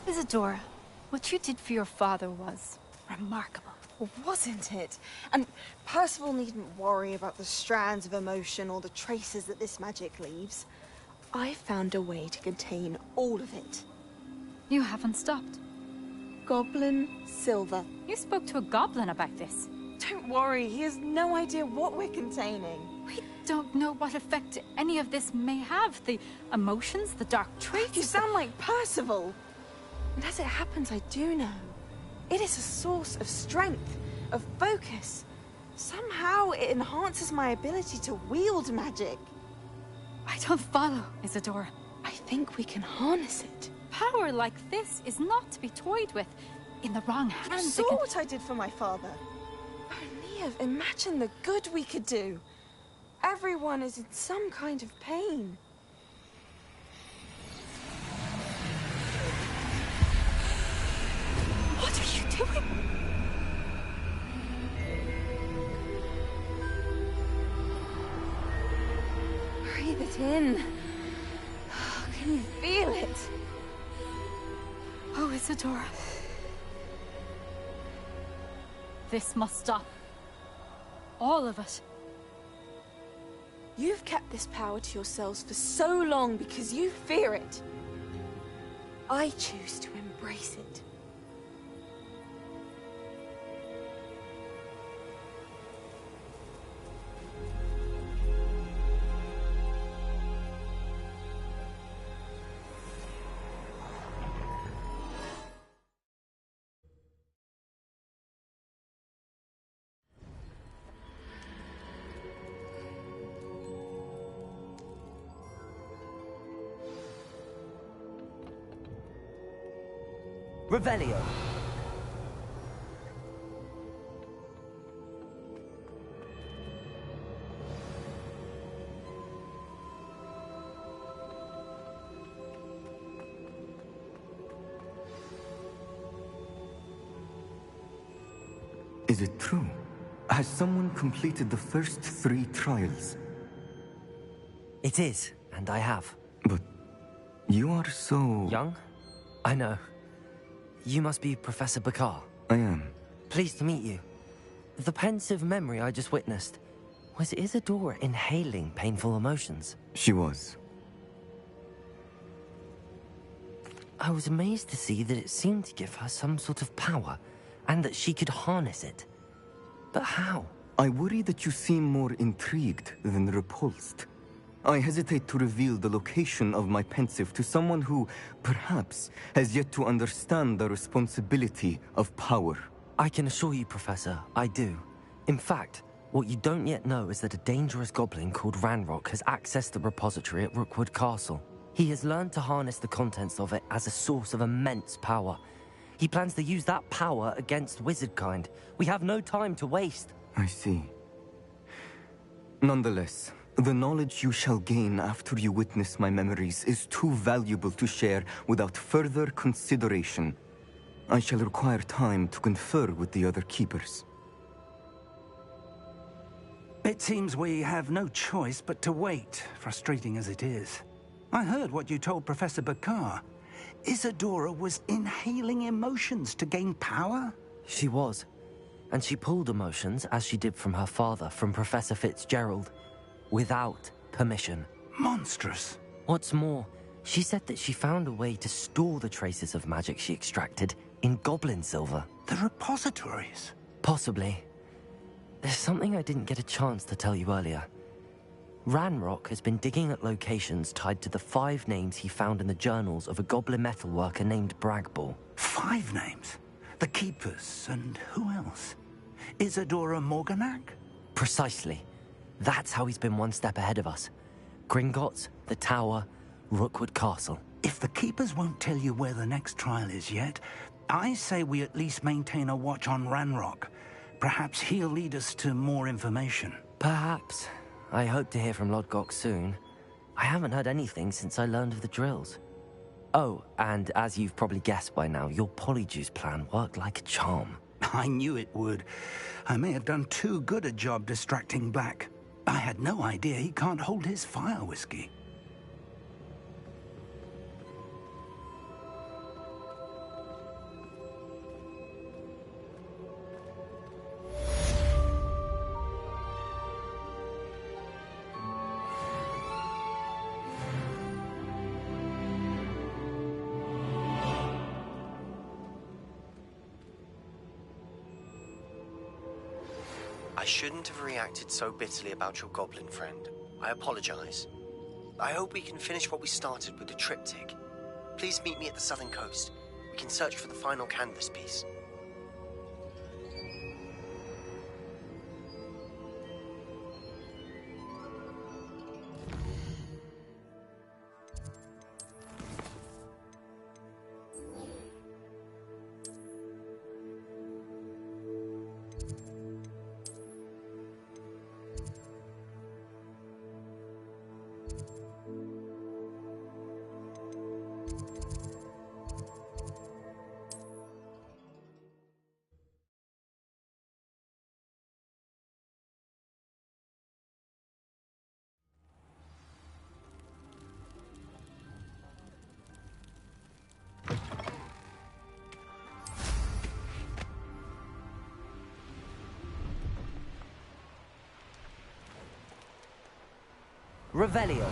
Isadora, what you did for your father was remarkable. Wasn't it? And Percival needn't worry about the strands of emotion or the traces that this magic leaves. I found a way to contain all of it. You haven't stopped. Goblin Silver. You spoke to a goblin about this. Don't worry, he has no idea what we're containing. We don't know what effect any of this may have. The emotions, the dark traits. You sound like Percival. And as it happens, I do know. It is a source of strength, of focus. Somehow it enhances my ability to wield magic. I don't follow, Isadora. I think we can harness it. Power like this is not to be toyed with. In the wrong hands, You saw what I did for my father. Oh, Neve, imagine the good we could do. Everyone is in some kind of pain. What are you doing? Breathe it in. Can you feel it? Oh, Isadora. This must stop. All of it. You've kept this power to yourselves for so long because you fear it. I choose to embrace it. Revelio. Is it true? Has someone completed the first 3 trials? It is, and I have. But you are so... young? I know. You must be Professor Bakar. I am. Pleased to meet you. The pensive memory I just witnessed, was Isadora inhaling painful emotions? She was. I was amazed to see that it seemed to give her some sort of power, and that she could harness it. But how? I worry that you seem more intrigued than repulsed. I hesitate to reveal the location of my pensive to someone who, perhaps, has yet to understand the responsibility of power. I can assure you, Professor, I do. In fact, what you don't yet know is that a dangerous goblin called Ranrock has accessed the repository at Rookwood Castle. He has learned to harness the contents of it as a source of immense power. He plans to use that power against wizardkind. We have no time to waste. I see. Nonetheless, the knowledge you shall gain after you witness my memories is too valuable to share without further consideration. I shall require time to confer with the other keepers. It seems we have no choice but to wait, frustrating as it is. I heard what you told Professor Bakar. Isadora was inhaling emotions to gain power? She was. And she pulled emotions, as she did from her father, from Professor Fitzgerald, without permission. Monstrous. What's more, she said that she found a way to store the traces of magic she extracted in goblin silver. The repositories? Possibly. There's something I didn't get a chance to tell you earlier. Ranrock has been digging at locations tied to the 5 names he found in the journals of a goblin metalworker named Bragball. 5 names? The Keepers, and who else? Isadora Morganac? Precisely. That's how he's been one step ahead of us. Gringotts, the Tower, Rookwood Castle. If the Keepers won't tell you where the next trial is yet, I say we at least maintain a watch on Ranrock. Perhaps he'll lead us to more information. Perhaps. I hope to hear from Lodgok soon. I haven't heard anything since I learned of the drills. Oh, and as you've probably guessed by now, your Polyjuice plan worked like a charm. I knew it would. I may have done too good a job distracting Black. I had no idea he can't hold his fire whiskey. I shouldn't have reacted so bitterly about your goblin friend. I apologize. I hope we can finish what we started with the triptych. Please meet me at the southern coast. We can search for the final canvas piece. Revelio.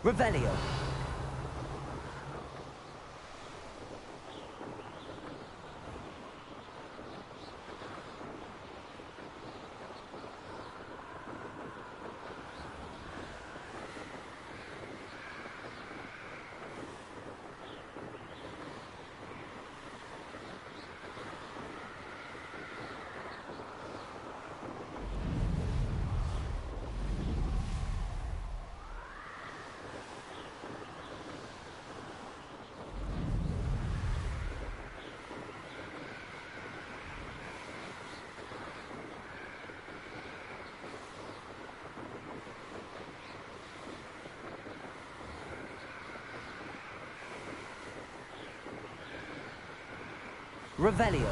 Revelio. Revelio.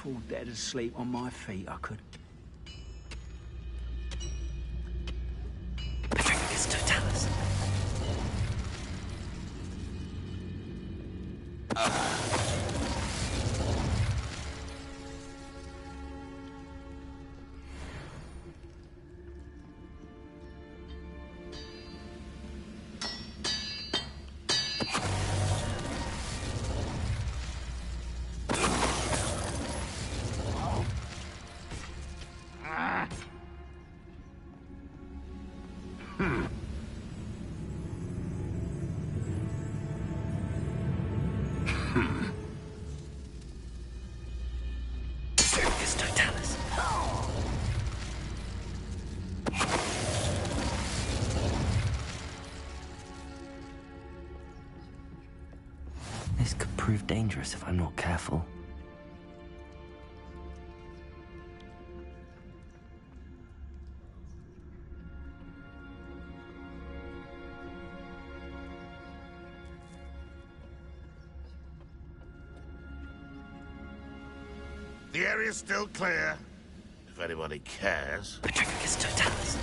fall dead asleep on my feet, I could. Patricus Totalis. Patricus Totalis. This could prove dangerous if I'm not careful. The area's still clear, if anybody cares. Patricus Totalis.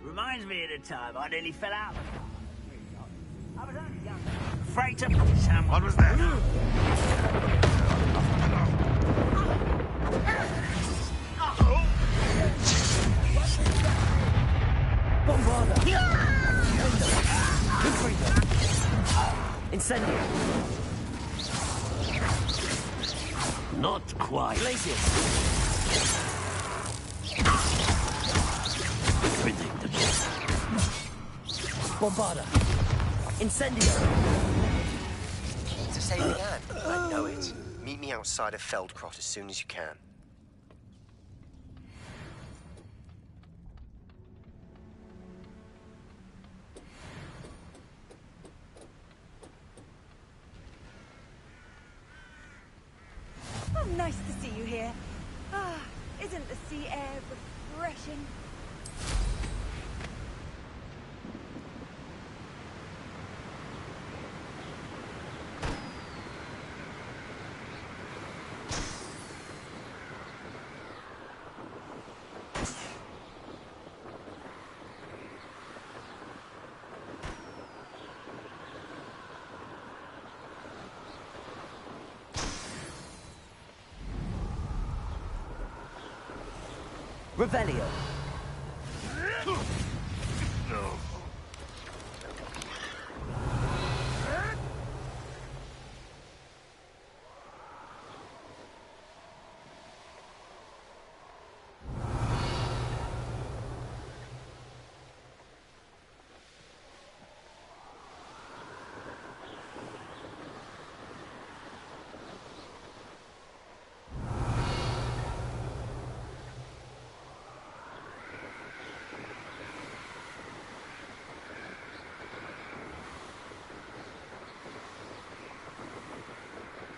Reminds me of the time I nearly fell out. I was only young. Afraid to put someone. What was that? Bombarda! Incendio! Not quite. Glacius! Predictable. Bombarda! Incendio! Key to saving Anne. I know it. Meet me outside of Feldcrot as soon as you can. Oh, nice to see you here. Ah, isn't the sea air refreshing? Revelio!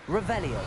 Revelio.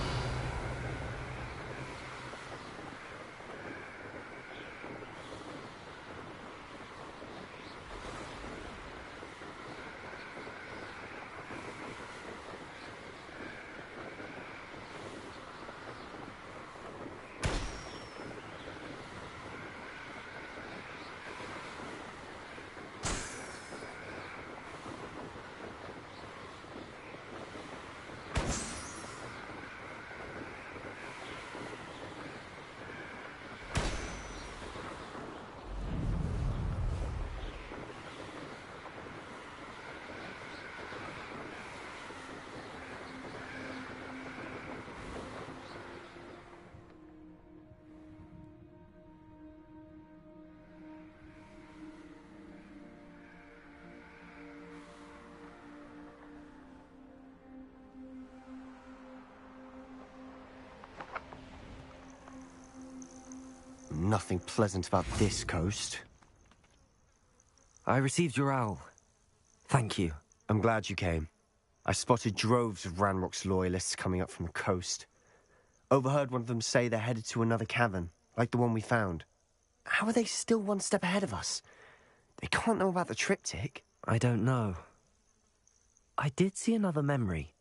Nothing pleasant about this coast. I received your owl. Thank you. I'm glad you came. I spotted droves of Ranrock's loyalists coming up from the coast. Overheard one of them say they're headed to another cavern, like the one we found. How are they still one step ahead of us? They can't know about the triptych. I don't know. I did see another memory.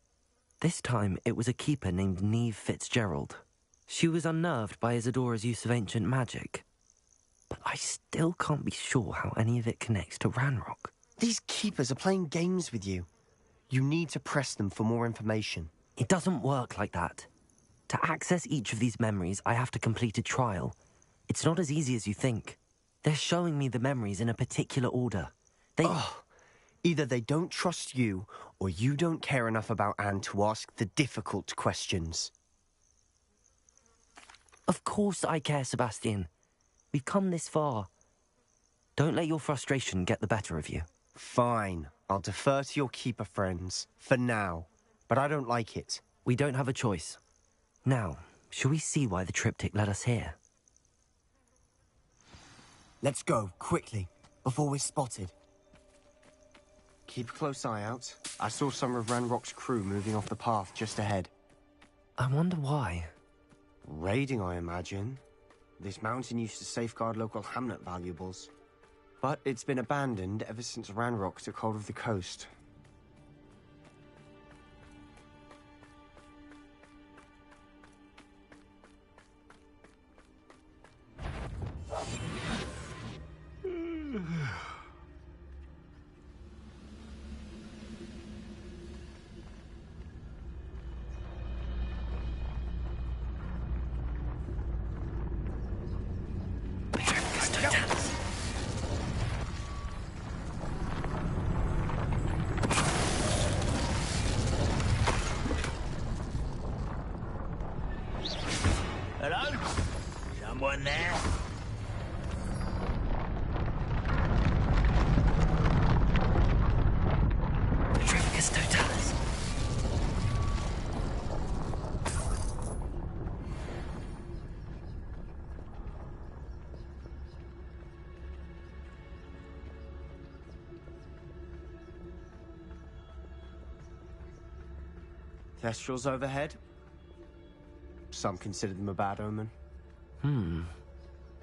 This time, it was a keeper named Neve Fitzgerald. She was unnerved by Isadora's use of ancient magic. But I still can't be sure how any of it connects to Ranrock. These keepers are playing games with you. You need to press them for more information. It doesn't work like that. To access each of these memories, I have to complete a trial. It's not as easy as you think. They're showing me the memories in a particular order. Either they don't trust you, or you don't care enough about Anne to ask the difficult questions. Of course I care, Sebastian. We've come this far. Don't let your frustration get the better of you. Fine. I'll defer to your keeper friends, for now. But I don't like it. We don't have a choice. Now, shall we see why the triptych led us here? Let's go, quickly, before we're spotted. Keep a close eye out. I saw some of Ranrock's crew moving off the path just ahead. I wonder why. Raiding, I imagine. This mountain used to safeguard local hamlet valuables. But it's been abandoned ever since Ranrock took hold of the coast. Hello? Someone there? Petrificus Totalis. Thestrals overhead? Some consider them a bad omen.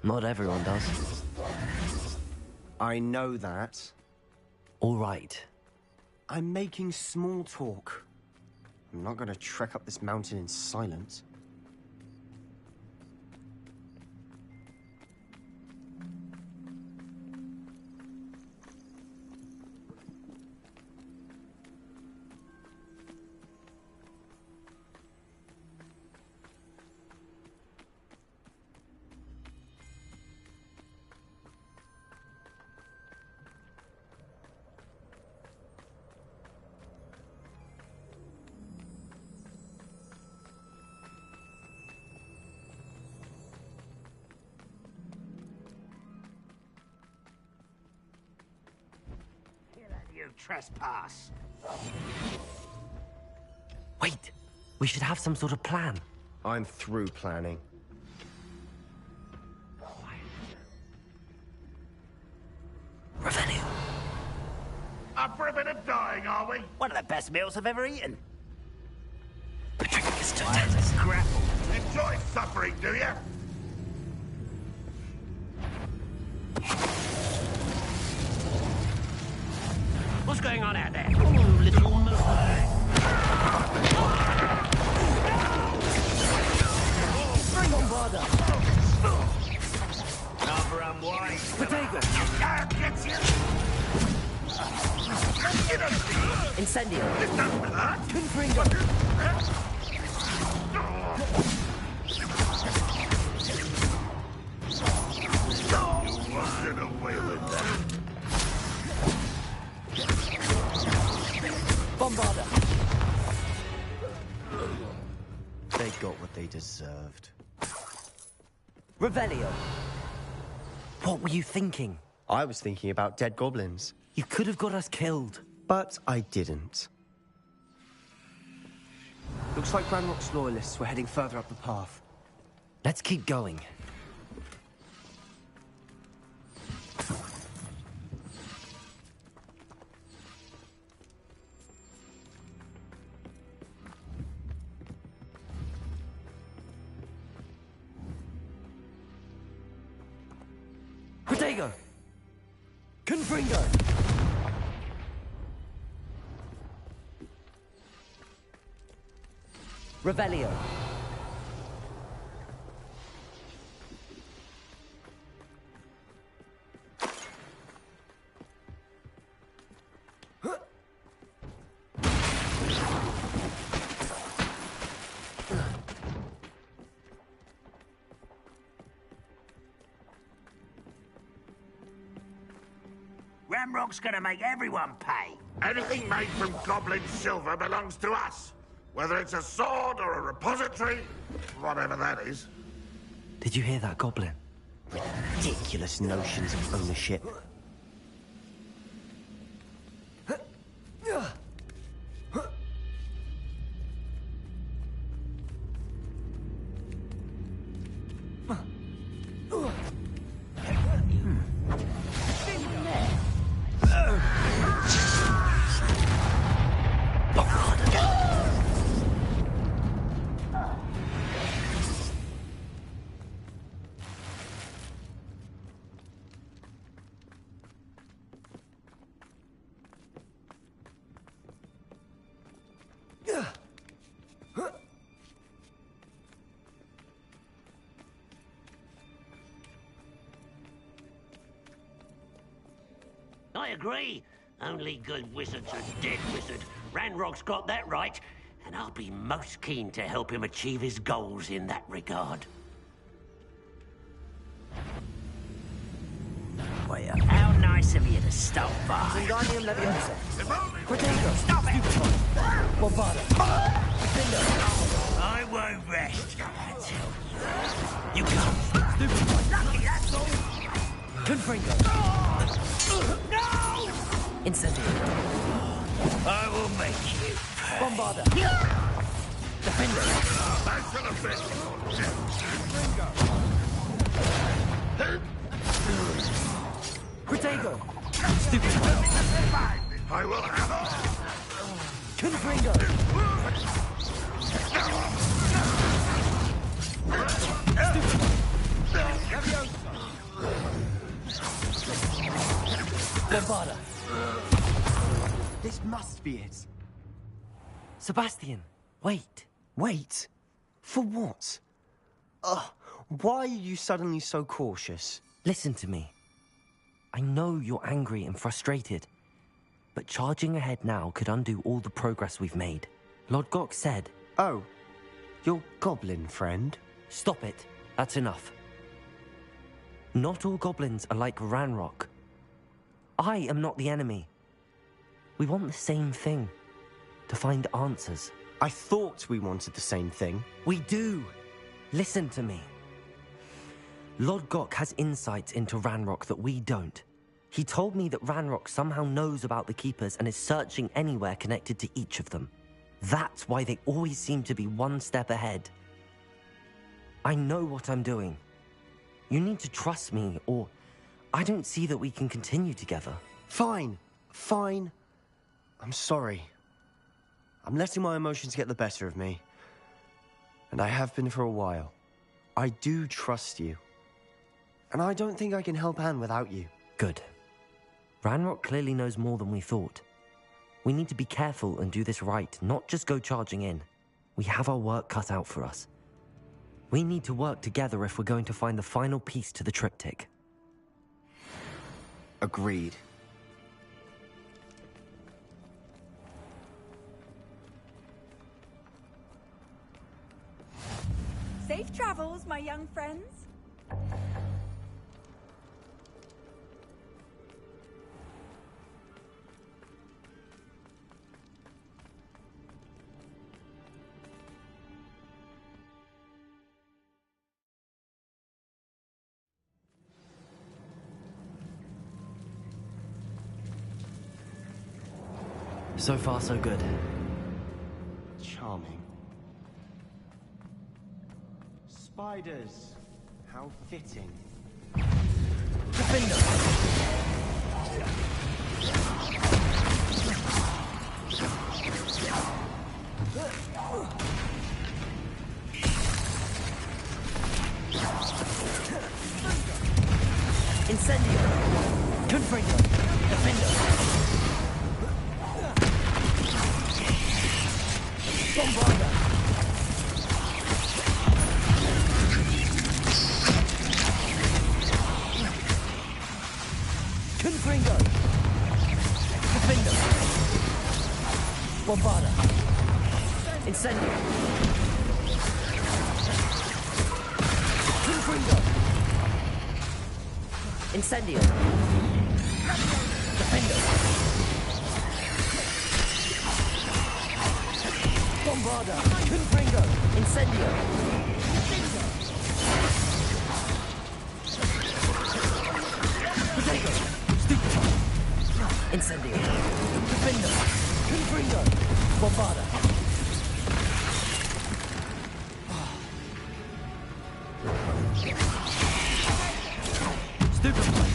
Not everyone does. I know that. All right. I'm making small talk. I'm not going to trek up this mountain in silence. You trespass. Wait! We should have some sort of plan. I'm through planning. Revenue. Up for a bit of dying, are we? One of the best meals I've ever eaten. Petrificus Why, Totalis. grapple. Enjoy suffering, do you? What's going on out there? Oh, little mother. Bring on border. Never unwise. Potato. Get you. Incendio. Confringo. You won't get away with that. Bombarda. They got what they deserved. Revelio. What were you thinking? I was thinking about dead goblins. You could have got us killed. But I didn't. Looks like Ranrock's loyalists were heading further up the path. Let's keep going. Protego! Confringo! Revelio. Ramrock's gonna make everyone pay. Anything made from goblin silver belongs to us. Whether it's a sword or a repository, whatever that is. Did you hear that, Goblin? Ridiculous notions of ownership. I agree. Only good wizards are dead wizard. Ranrock's got that right, and I'll be most keen to help him achieve his goals in that regard. How nice of you to stop by. Wingardium Leviosa. Protego! Stop it! Bombarda! I won't rest until you come. Lucky, that's all. Confringo! No! Incendio. I will make you pay. Bombarda! Defender! Thanks for the fish. Protego! Stupid one! I will have it. Confringo! Bombarda! This must be it. Sebastian, wait. Wait? For what? Ugh, why are you suddenly so cautious? Listen to me. I know you're angry and frustrated, but charging ahead now could undo all the progress we've made. Lord Gok said... Oh, your goblin friend? Stop it. That's enough. Not all goblins are like Ranrock. I am not the enemy. We want the same thing. To find answers. I thought we wanted the same thing. We do. Listen to me. Lord Gok has insights into Ranrock that we don't. He told me that Ranrock somehow knows about the Keepers and is searching anywhere connected to each of them. That's why they always seem to be one step ahead. I know what I'm doing. You need to trust me, or I don't see that we can continue together. Fine. Fine. I'm sorry. I'm letting my emotions get the better of me. And I have been for a while. I do trust you. And I don't think I can help Anne without you. Good. Ranrock clearly knows more than we thought. We need to be careful and do this right, not just go charging in. We have our work cut out for us. We need to work together if we're going to find the final piece to the triptych. Agreed. Safe travels, my young friends. So far, so good. Charming. Spiders. How fitting. Incendio. Confringo. Defendo. Bombarda. Confringo. Defendo. Bombarda. Incendio. Confringo. Incendio. Defendo. Bombarda. Confringo. Incendio. Protego. Stupefy. Incendio. Defendo. Confringo. Bombarda. Stupefy.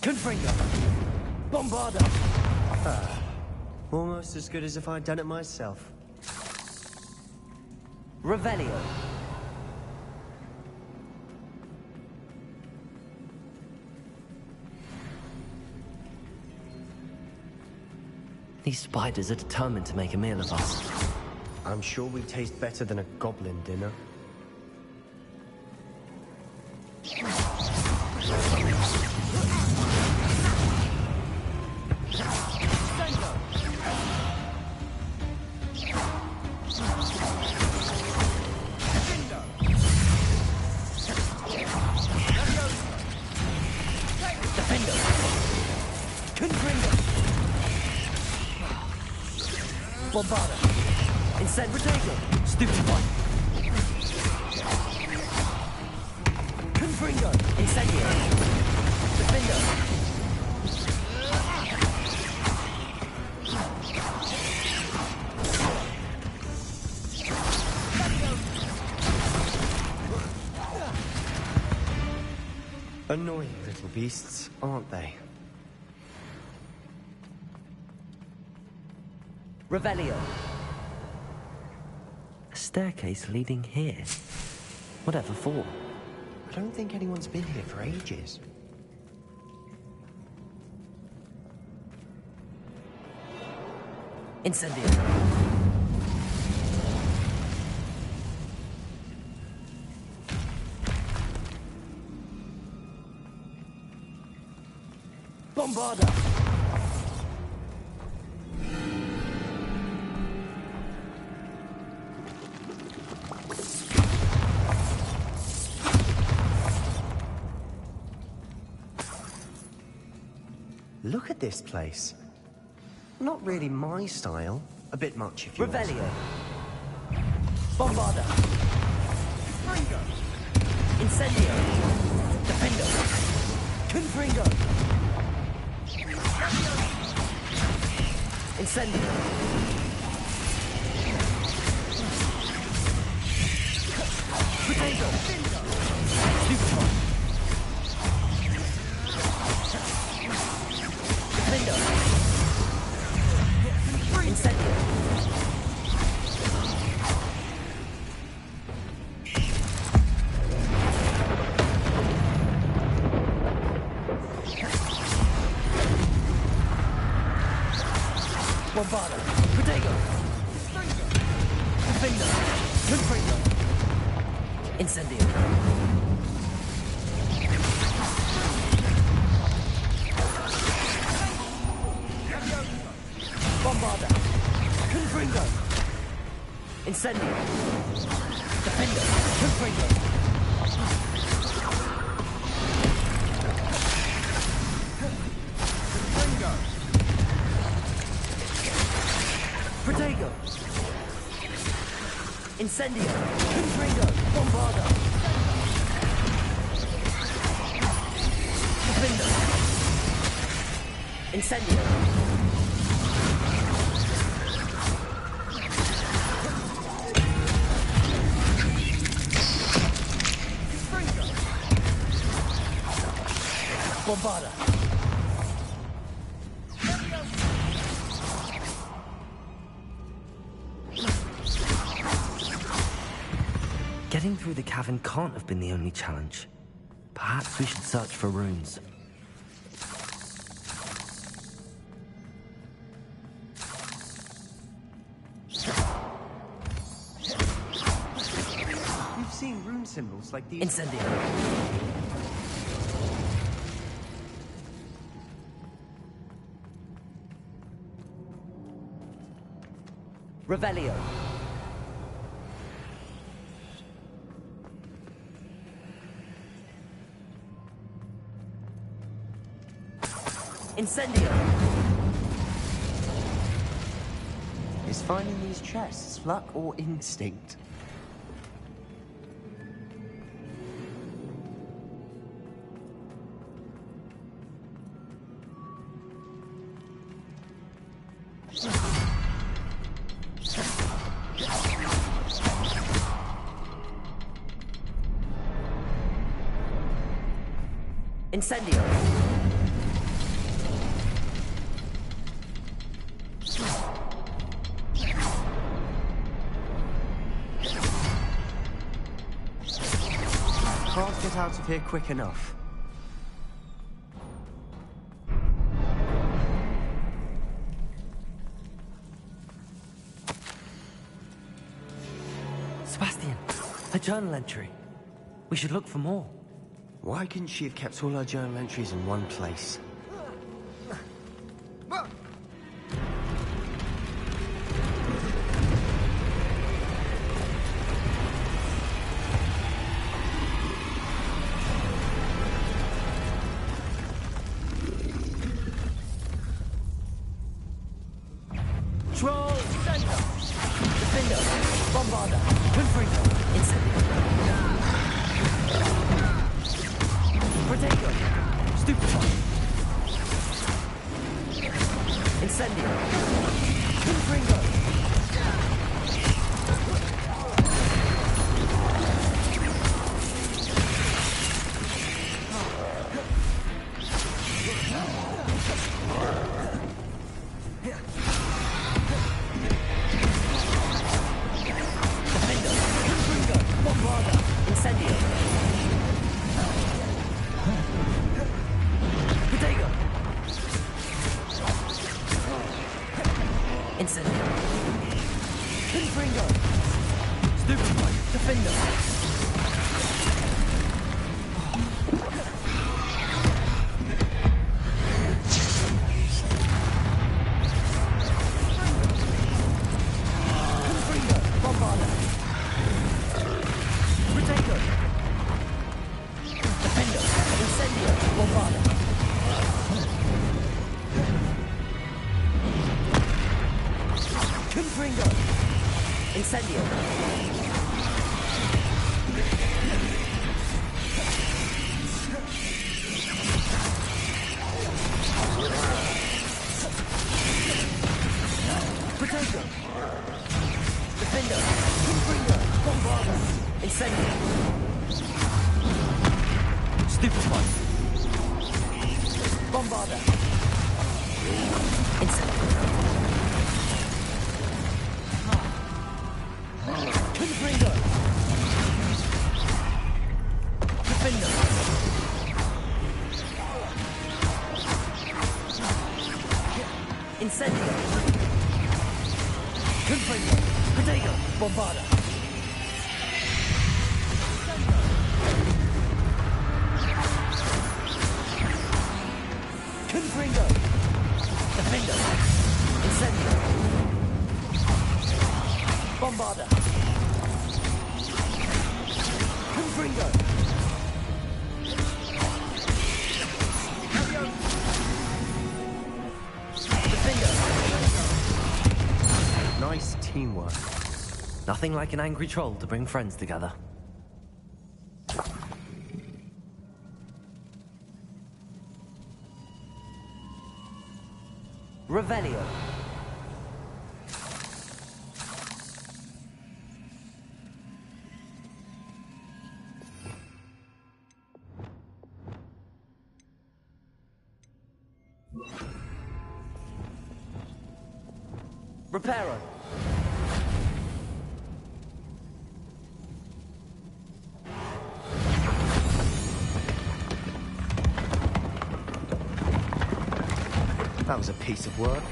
Confringo. Bombarda. Almost as good as if I'd done it myself. Revelio. These spiders are determined to make a meal of us. I'm sure we taste better than a goblin dinner. Defendo. Confringo. Bombarda. Incend. Protego. Stupefy. Confringo. Incendio. Defendo. Annoying little beasts, aren't they? Revelio. A staircase leading here. Whatever for? I don't think anyone's been here for ages. Incendio. Bombarda. Look at this place. Not really my style. A bit much if you Revelio. Bombarda. Confringo. Incendio. Defendo. Confringo. Incendio. Protego. Stupefy. Defendo. Incendio. Bombarda. Protego. Defendo. Confringo. Incendio. Bombarda. Confringo. Incendio. Defendo. Confringo. Protego. Incendio. Confringo. Bombarda. Defendo. Incendio. Bombarda. Getting through the cavern can't have been the only challenge. Perhaps we should search for runes. We've seen rune symbols like these. Incendio. Revelio. Incendio. Is finding these chests luck or instinct? Incendio. Can't get out of here quick enough. Sebastian, a journal entry. We should look for more. Why couldn't she have kept all her journal entries in one place? Troll, Center, Defender, Bombarder, Confringo, Incendio. Protego, Stupefy. Incendio. Confringo. Nice teamwork. Nothing like an angry troll to bring friends together. Revelio. Reparo. That was a piece of work.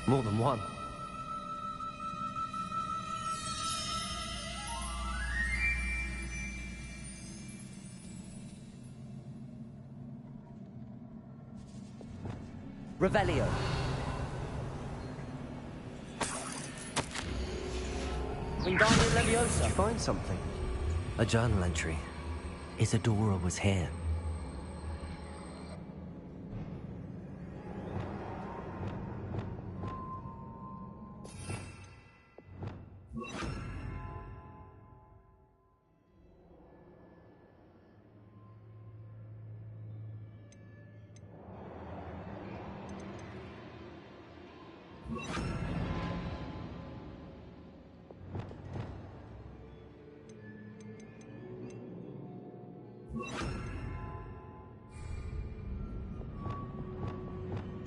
More than one. Revelio. Wingardium Leviosa. Did you find something? A journal entry. Isadora was here.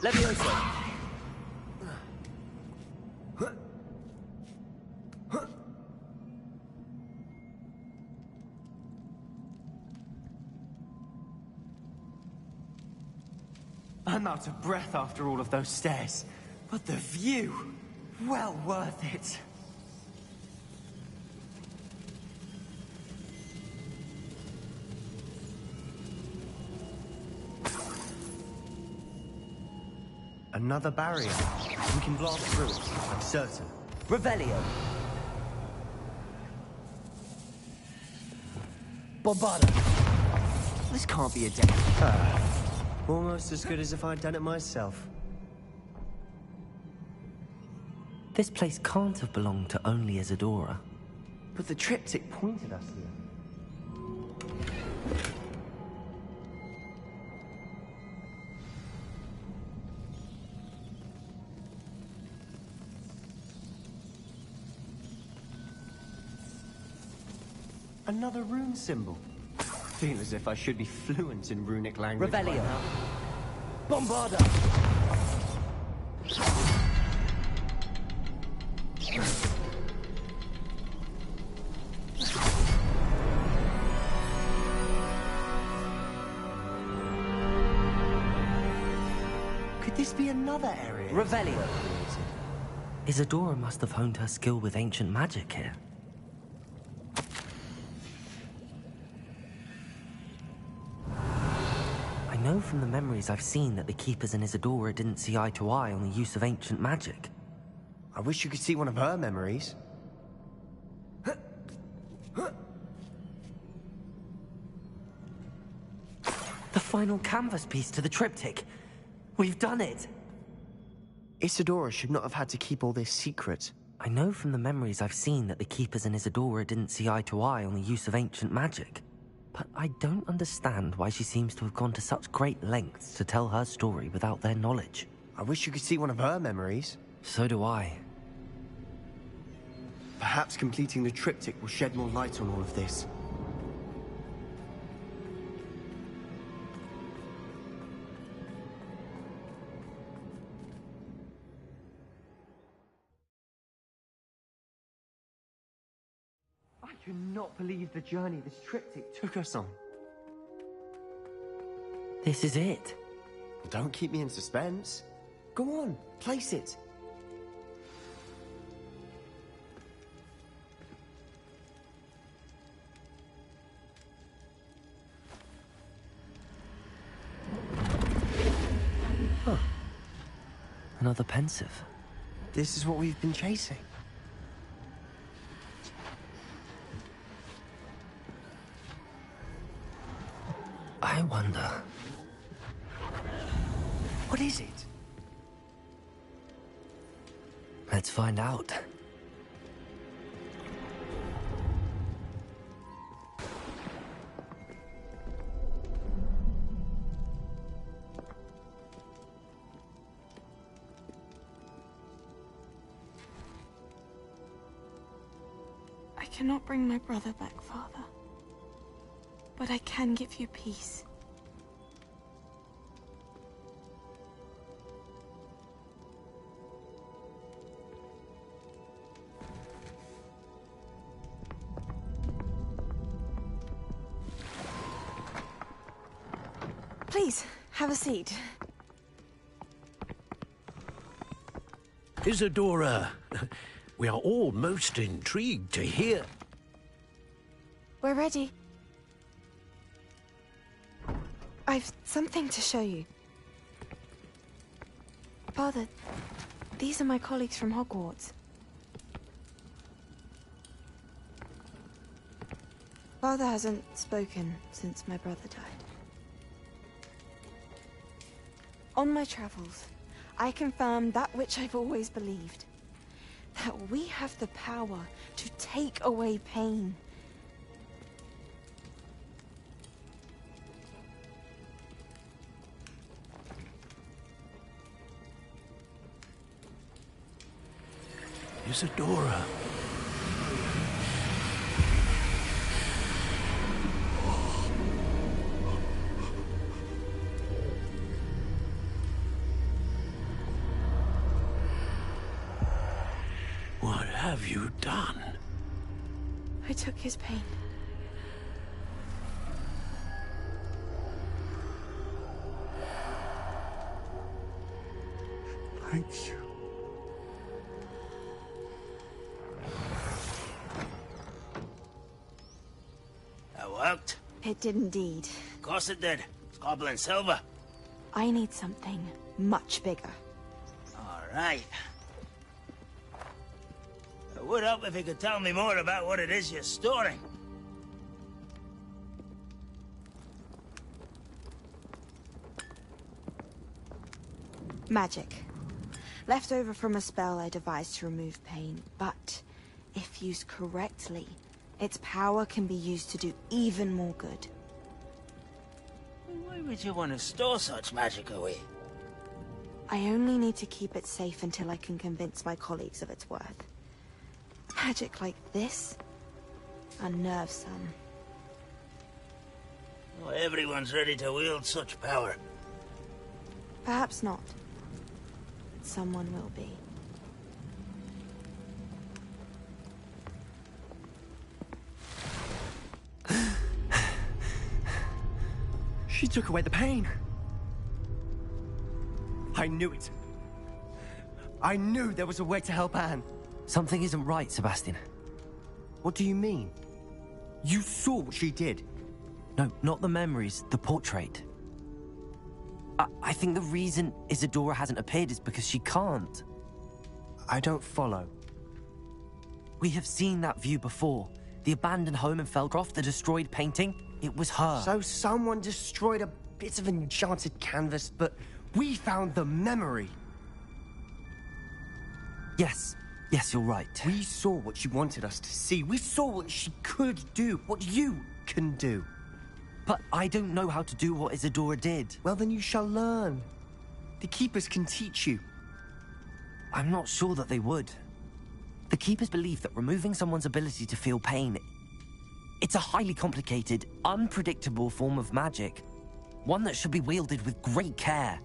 Leviosa. I'm out of breath after all of those stairs, but the view, well worth it. Another barrier. We can blast through it, I'm certain. Revelio. Bombarda. This can't be a deck. Almost as good as if I'd done it myself. This place can't have belonged to only Isadora. But the triptych pointed us here. Another rune symbol. Feel as if I should be fluent in runic language. Revelio. Bombarda! Could this be another area? Revelio. Isadora must have honed her skill with ancient magic here. I know from the memories I've seen that the Keepers and Isadora didn't see eye to eye on the use of ancient magic. I wish you could see one of her memories. The final canvas piece to the triptych. We've done it! Isadora should not have had to keep all this secret. I know from the memories I've seen that the Keepers and Isadora didn't see eye to eye on the use of ancient magic. But I don't understand why she seems to have gone to such great lengths to tell her story without their knowledge. I wish you could see one of her memories. So do I. Perhaps completing the triptych will shed more light on all of this. I cannot believe the journey this triptych took us on. This is it. Don't keep me in suspense. Go on, place it. Huh. Another pensive. This is what we've been chasing. I wonder... What is it? Let's find out. I cannot bring my brother back, Father. But I can give you peace. Please, have a seat. Isadora, we are all most intrigued to hear. We're ready. I've something to show you. Father, these are my colleagues from Hogwarts. Father hasn't spoken since my brother died. On my travels, I confirmed that which I've always believed. That we have the power to take away pain. Isadora. What have you done? I took his pain. Thank you. That worked? It did indeed. Of course it did. It's goblin silver. I need something much bigger. All right. It would help if you could tell me more about what it is you're storing. Magic. Left over from a spell I devised to remove pain, but if used correctly, its power can be used to do even more good. Why would you want to store such magic away? I only need to keep it safe until I can convince my colleagues of its worth. Magic like this unnerves some. Not everyone's ready to wield such power. Perhaps not. But someone will be. She took away the pain. I knew it. I knew there was a way to help Anne. Something isn't right, Sebastian. What do you mean? You saw what she did. No, not the memories, the portrait. I think the reason Isadora hasn't appeared is because she can't. I don't follow. We have seen that view before. The abandoned home in Felcroft, the destroyed painting, it was her. So someone destroyed a bit of enchanted canvas, but we found the memory. Yes, you're right. We saw what she wanted us to see. We saw what she could do, what you can do. But I don't know how to do what Isadora did. Well, then you shall learn. The Keepers can teach you. I'm not sure that they would. The Keepers believe that removing someone's ability to feel pain, it's a highly complicated, unpredictable form of magic. One that should be wielded with great care.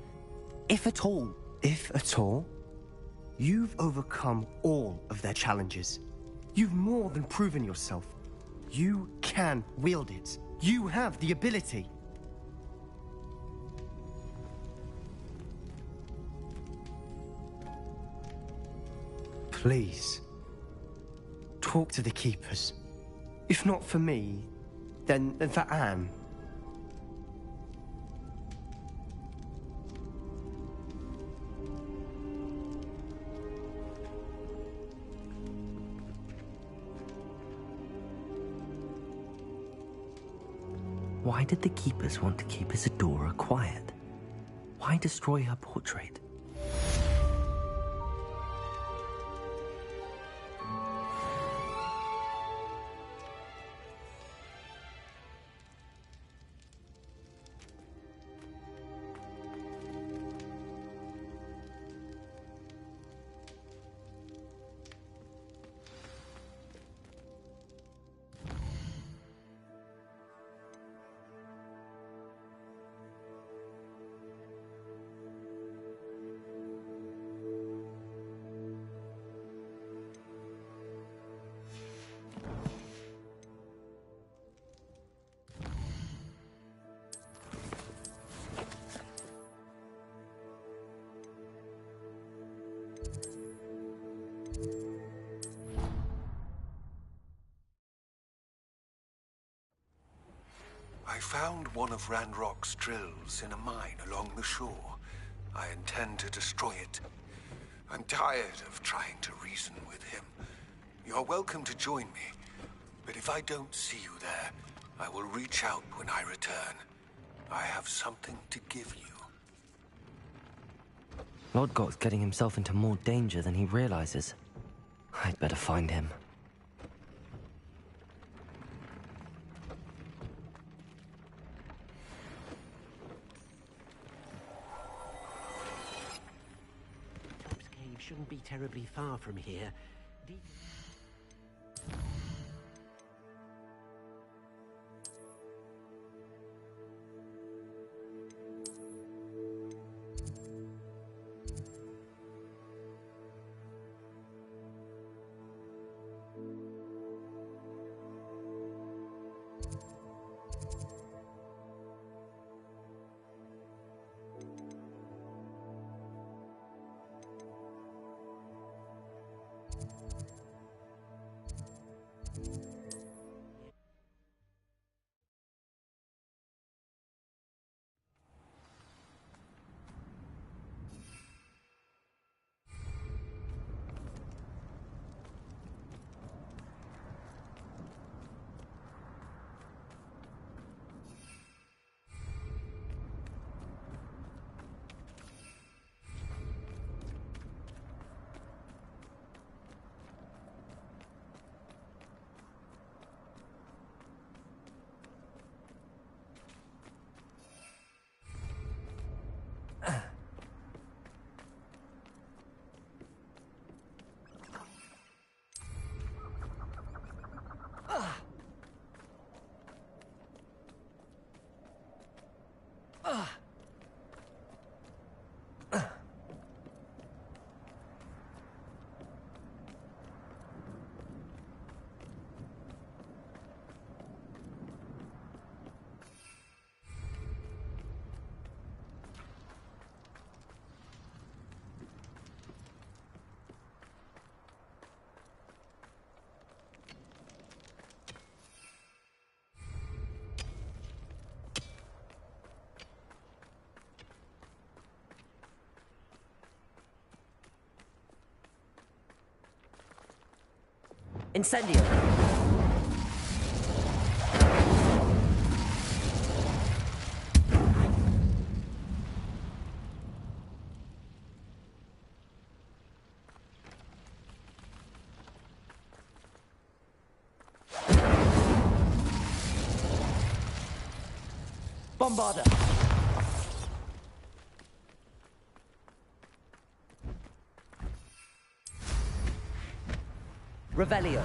If at all. If at all? You've overcome all of their challenges. You've more than proven yourself. You can wield it. You have the ability. Please, talk to the Keepers. If not for me, then for Anne. Why did the Keepers want to keep Isadora quiet? Why destroy her portrait? I found one of Ranrock's drills in a mine along the shore. I intend to destroy it. I'm tired of trying to reason with him. You're welcome to join me, but if I don't see you there, I will reach out when I return. I have something to give you. Lodgot's getting himself into more danger than he realizes. I'd better find him. Top's cave shouldn't be terribly far from here. Incendio! Bombarder! Revelio.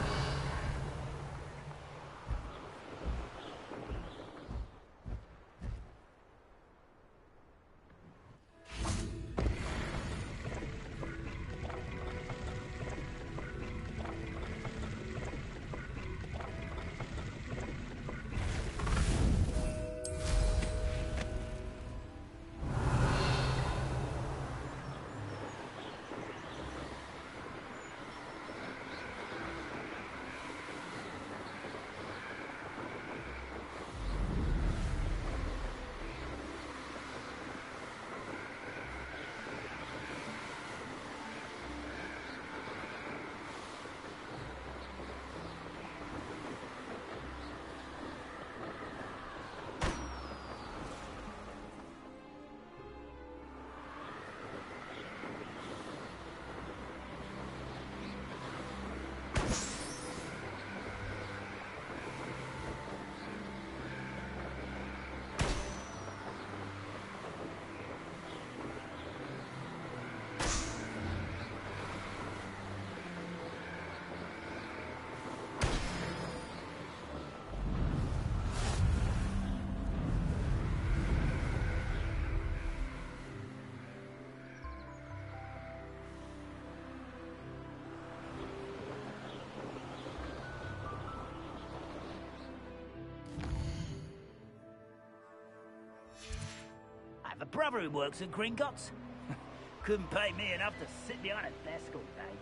I have a brother who works at Gringotts. Couldn't pay me enough to sit behind a desk all day.